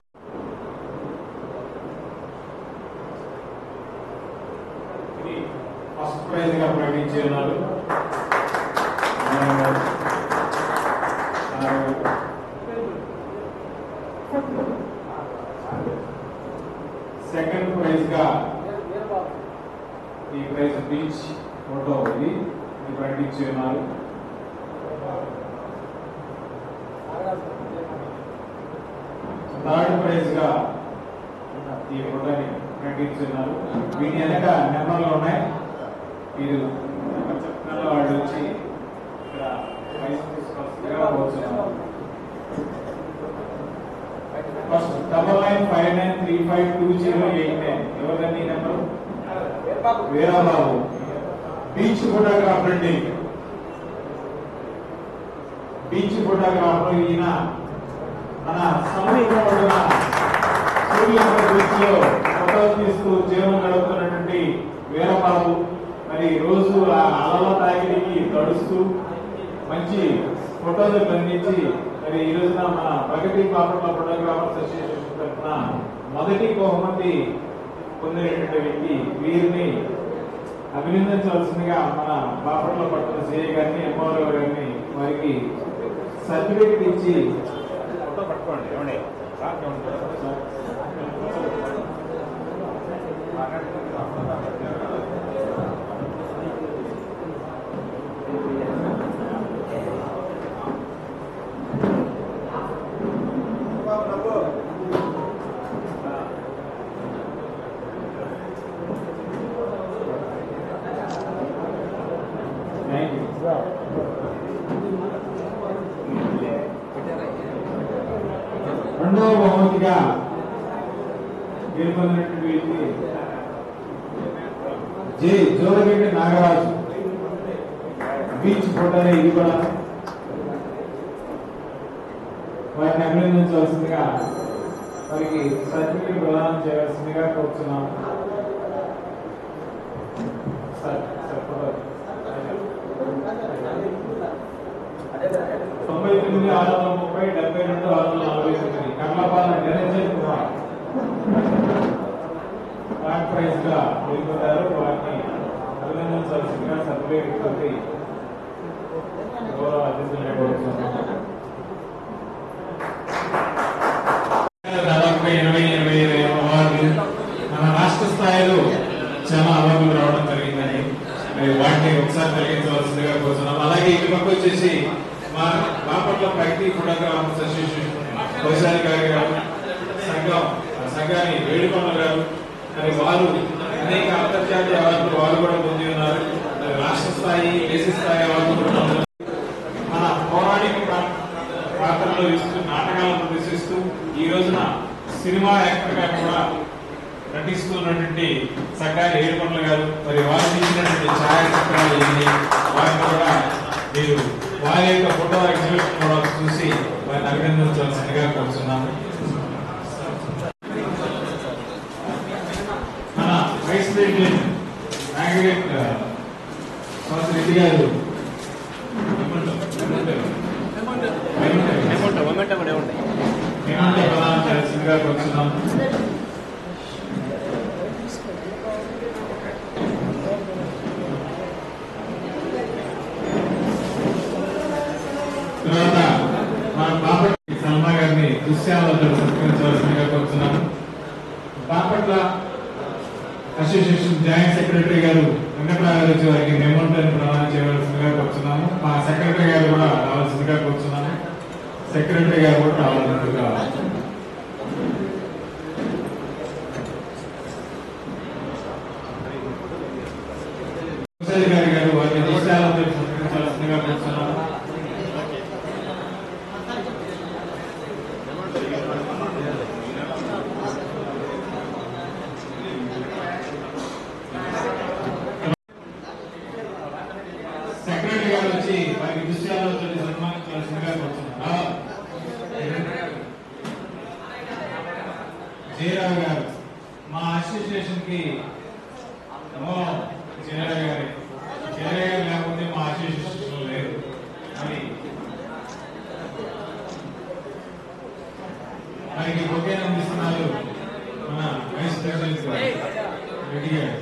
ఫస్ట్ ప్రైజ్ గా ప్రకటించి ఉన్నారు. సెకండ్ ప్రైజ్ గా ఈ ప్రైజ్ బీచ్ ఫోటో ఇది ప్రకటించి ఉన్నారు. థర్డ్ ప్రైజ్ గా ఈ ఫోటోని ప్రకటించున్నారు. వీటి వెనక నెంబర్లు ఉన్నాయి. మీరు చెప్తున్న వాళ్ళు వచ్చి ఇక్కడ పైసలు తీసుకోవాల్సిందిగా కోరుతున్నాను. ఫస్ట్ 9959352089 ఎవరండి ఈ నెంబరు? వీరాబాబు బీచ్ ఫోటోగ్రాఫర్ అండి. బీచ్ ఫోటోగ్రాఫర్ ఈయన మన సముద్రంలో ఉన్న సూర్యాపేట బీచ్ లో ఫోటోలు తీస్తూ జీవనం గడుపుతున్నటువంటి వీరబాబు మరి రోజు ఆ అలల తాకిడికి తడుస్తూ మంచి ఫోటోలు బంధించి మరి ఈ రోజున మన ప్రగతి బాపట్ల ఫోటోగ్రాఫర్స్ అసోసియేషన్ తరఫున మొదటి బహుమతి పొందినటువంటి వ్యక్తి. వీరిని అభినందించవలసిందిగా మన బాపట్ల పట్టణ సిఐ గారిని, ఎంఆర్ఓ గారిని వారికి సర్టిఫికెట్ ఇచ్చి ఫోటో పట్టుకోండి. ఏమండి రెండవ బహుమతిగా గెలుపొందినటువంటి వ్యక్తి జే జోరగడ్డి నాగరాజు. బీచ్ ఫోటోని ఇది కూడా వారిని అభినందించవలసిందిగా వారికి సర్టిఫికెట్ ప్రదానం చేయాల్సిందిగా కోరుతున్నాము. 99,630,72,649 కర్లపాల నిరంజన్ కుమార్ థర్డ్ ప్రైజ్ గా గెలుపొందారు. వారిని అభినందించాల్సిందిగా సర్టిఫికెట్ తోటి గౌరవ అతిథులను కోరుతున్నాము. దాదాపుగా 20-25 అవార్డులు మన రాష్ట్ర స్థాయిలో చాలా అవార్డులు రావడం జరిగిందని వాటిని ఒకసారి కలిగించవలసిందిగా కోరుతున్నాం. అలాగే ఇటు వచ్చేసి మా బాపట్ల ప్రగతి ఫోటోగ్రాఫర్స్ అసోసియేషన్ వైశాలి గారు సంఘాన్ని వేడుకొండ గారు మరి వారు అనేక అంతర్జాతీయ అవార్డులు వారు కూడా పొంది ఉన్నారు. రాష్ట్ర స్థాయి దేశ స్థాయి అవార్డులు కూడా మన పౌరాణిక పాత్రలో ఇస్తూ నాటకాలను ప్రదర్శిస్తూ ఈ రోజున సినిమా యాక్టర్ గా కూడా నటిస్తున్నటువంటి సంఘాన్ని వేడుకొండ గారు మరి వారు తీసినటువంటి ఛాయాచిత్రాలు వారిని కూడా మీరు వారి యొక్క ఫోటో ఎగ్జిబిషన్ కూడా చూసి వారిని అభినందించవలసిందిగా కోరుతున్నాము. మన వైస్ ప్రెసిడెంట్ నాగరేట్ రెడ్డి గారు ప్రధాన చేయాల్సిందిగా కోరుతున్నాము. తర్వాత మన బాపట్ల సల్మా గారిని దృశ్యాలతో సత్కరించవలసిందిగా కోరుతున్నాము. బాపట్ల అసోసియేషన్ జాయింట్ సెక్రటరీ గారు వెంకటరాజు వారికి మెమోంటోని ప్రదానం చేయవలసిందిగా కోరుతున్నాము. మా సెక్రటరీ గారు కూడా రావాల్సిందిగా కోరుతున్నాము. సెక్రటరీ గారు కూడా రావాల్సిందిగా గారు వారికి దృశ్యాలతో సత్కరించవలసిందిగా కోరుతున్నాము. సెక్రటరీ గారు వచ్చి వారికి దృశ్యాలతో సన్మానించవలసిందిగా కోరుతున్నారు. జయరావు గారు మా అసోసియేషన్ కి జయరావు గారు లేకపోతే మా అసోసియేషన్ లేదు అని వారికి ఒకే అందిస్తున్నారు మన వైస్ ప్రెసిడెంట్ రెడ్డి గారు.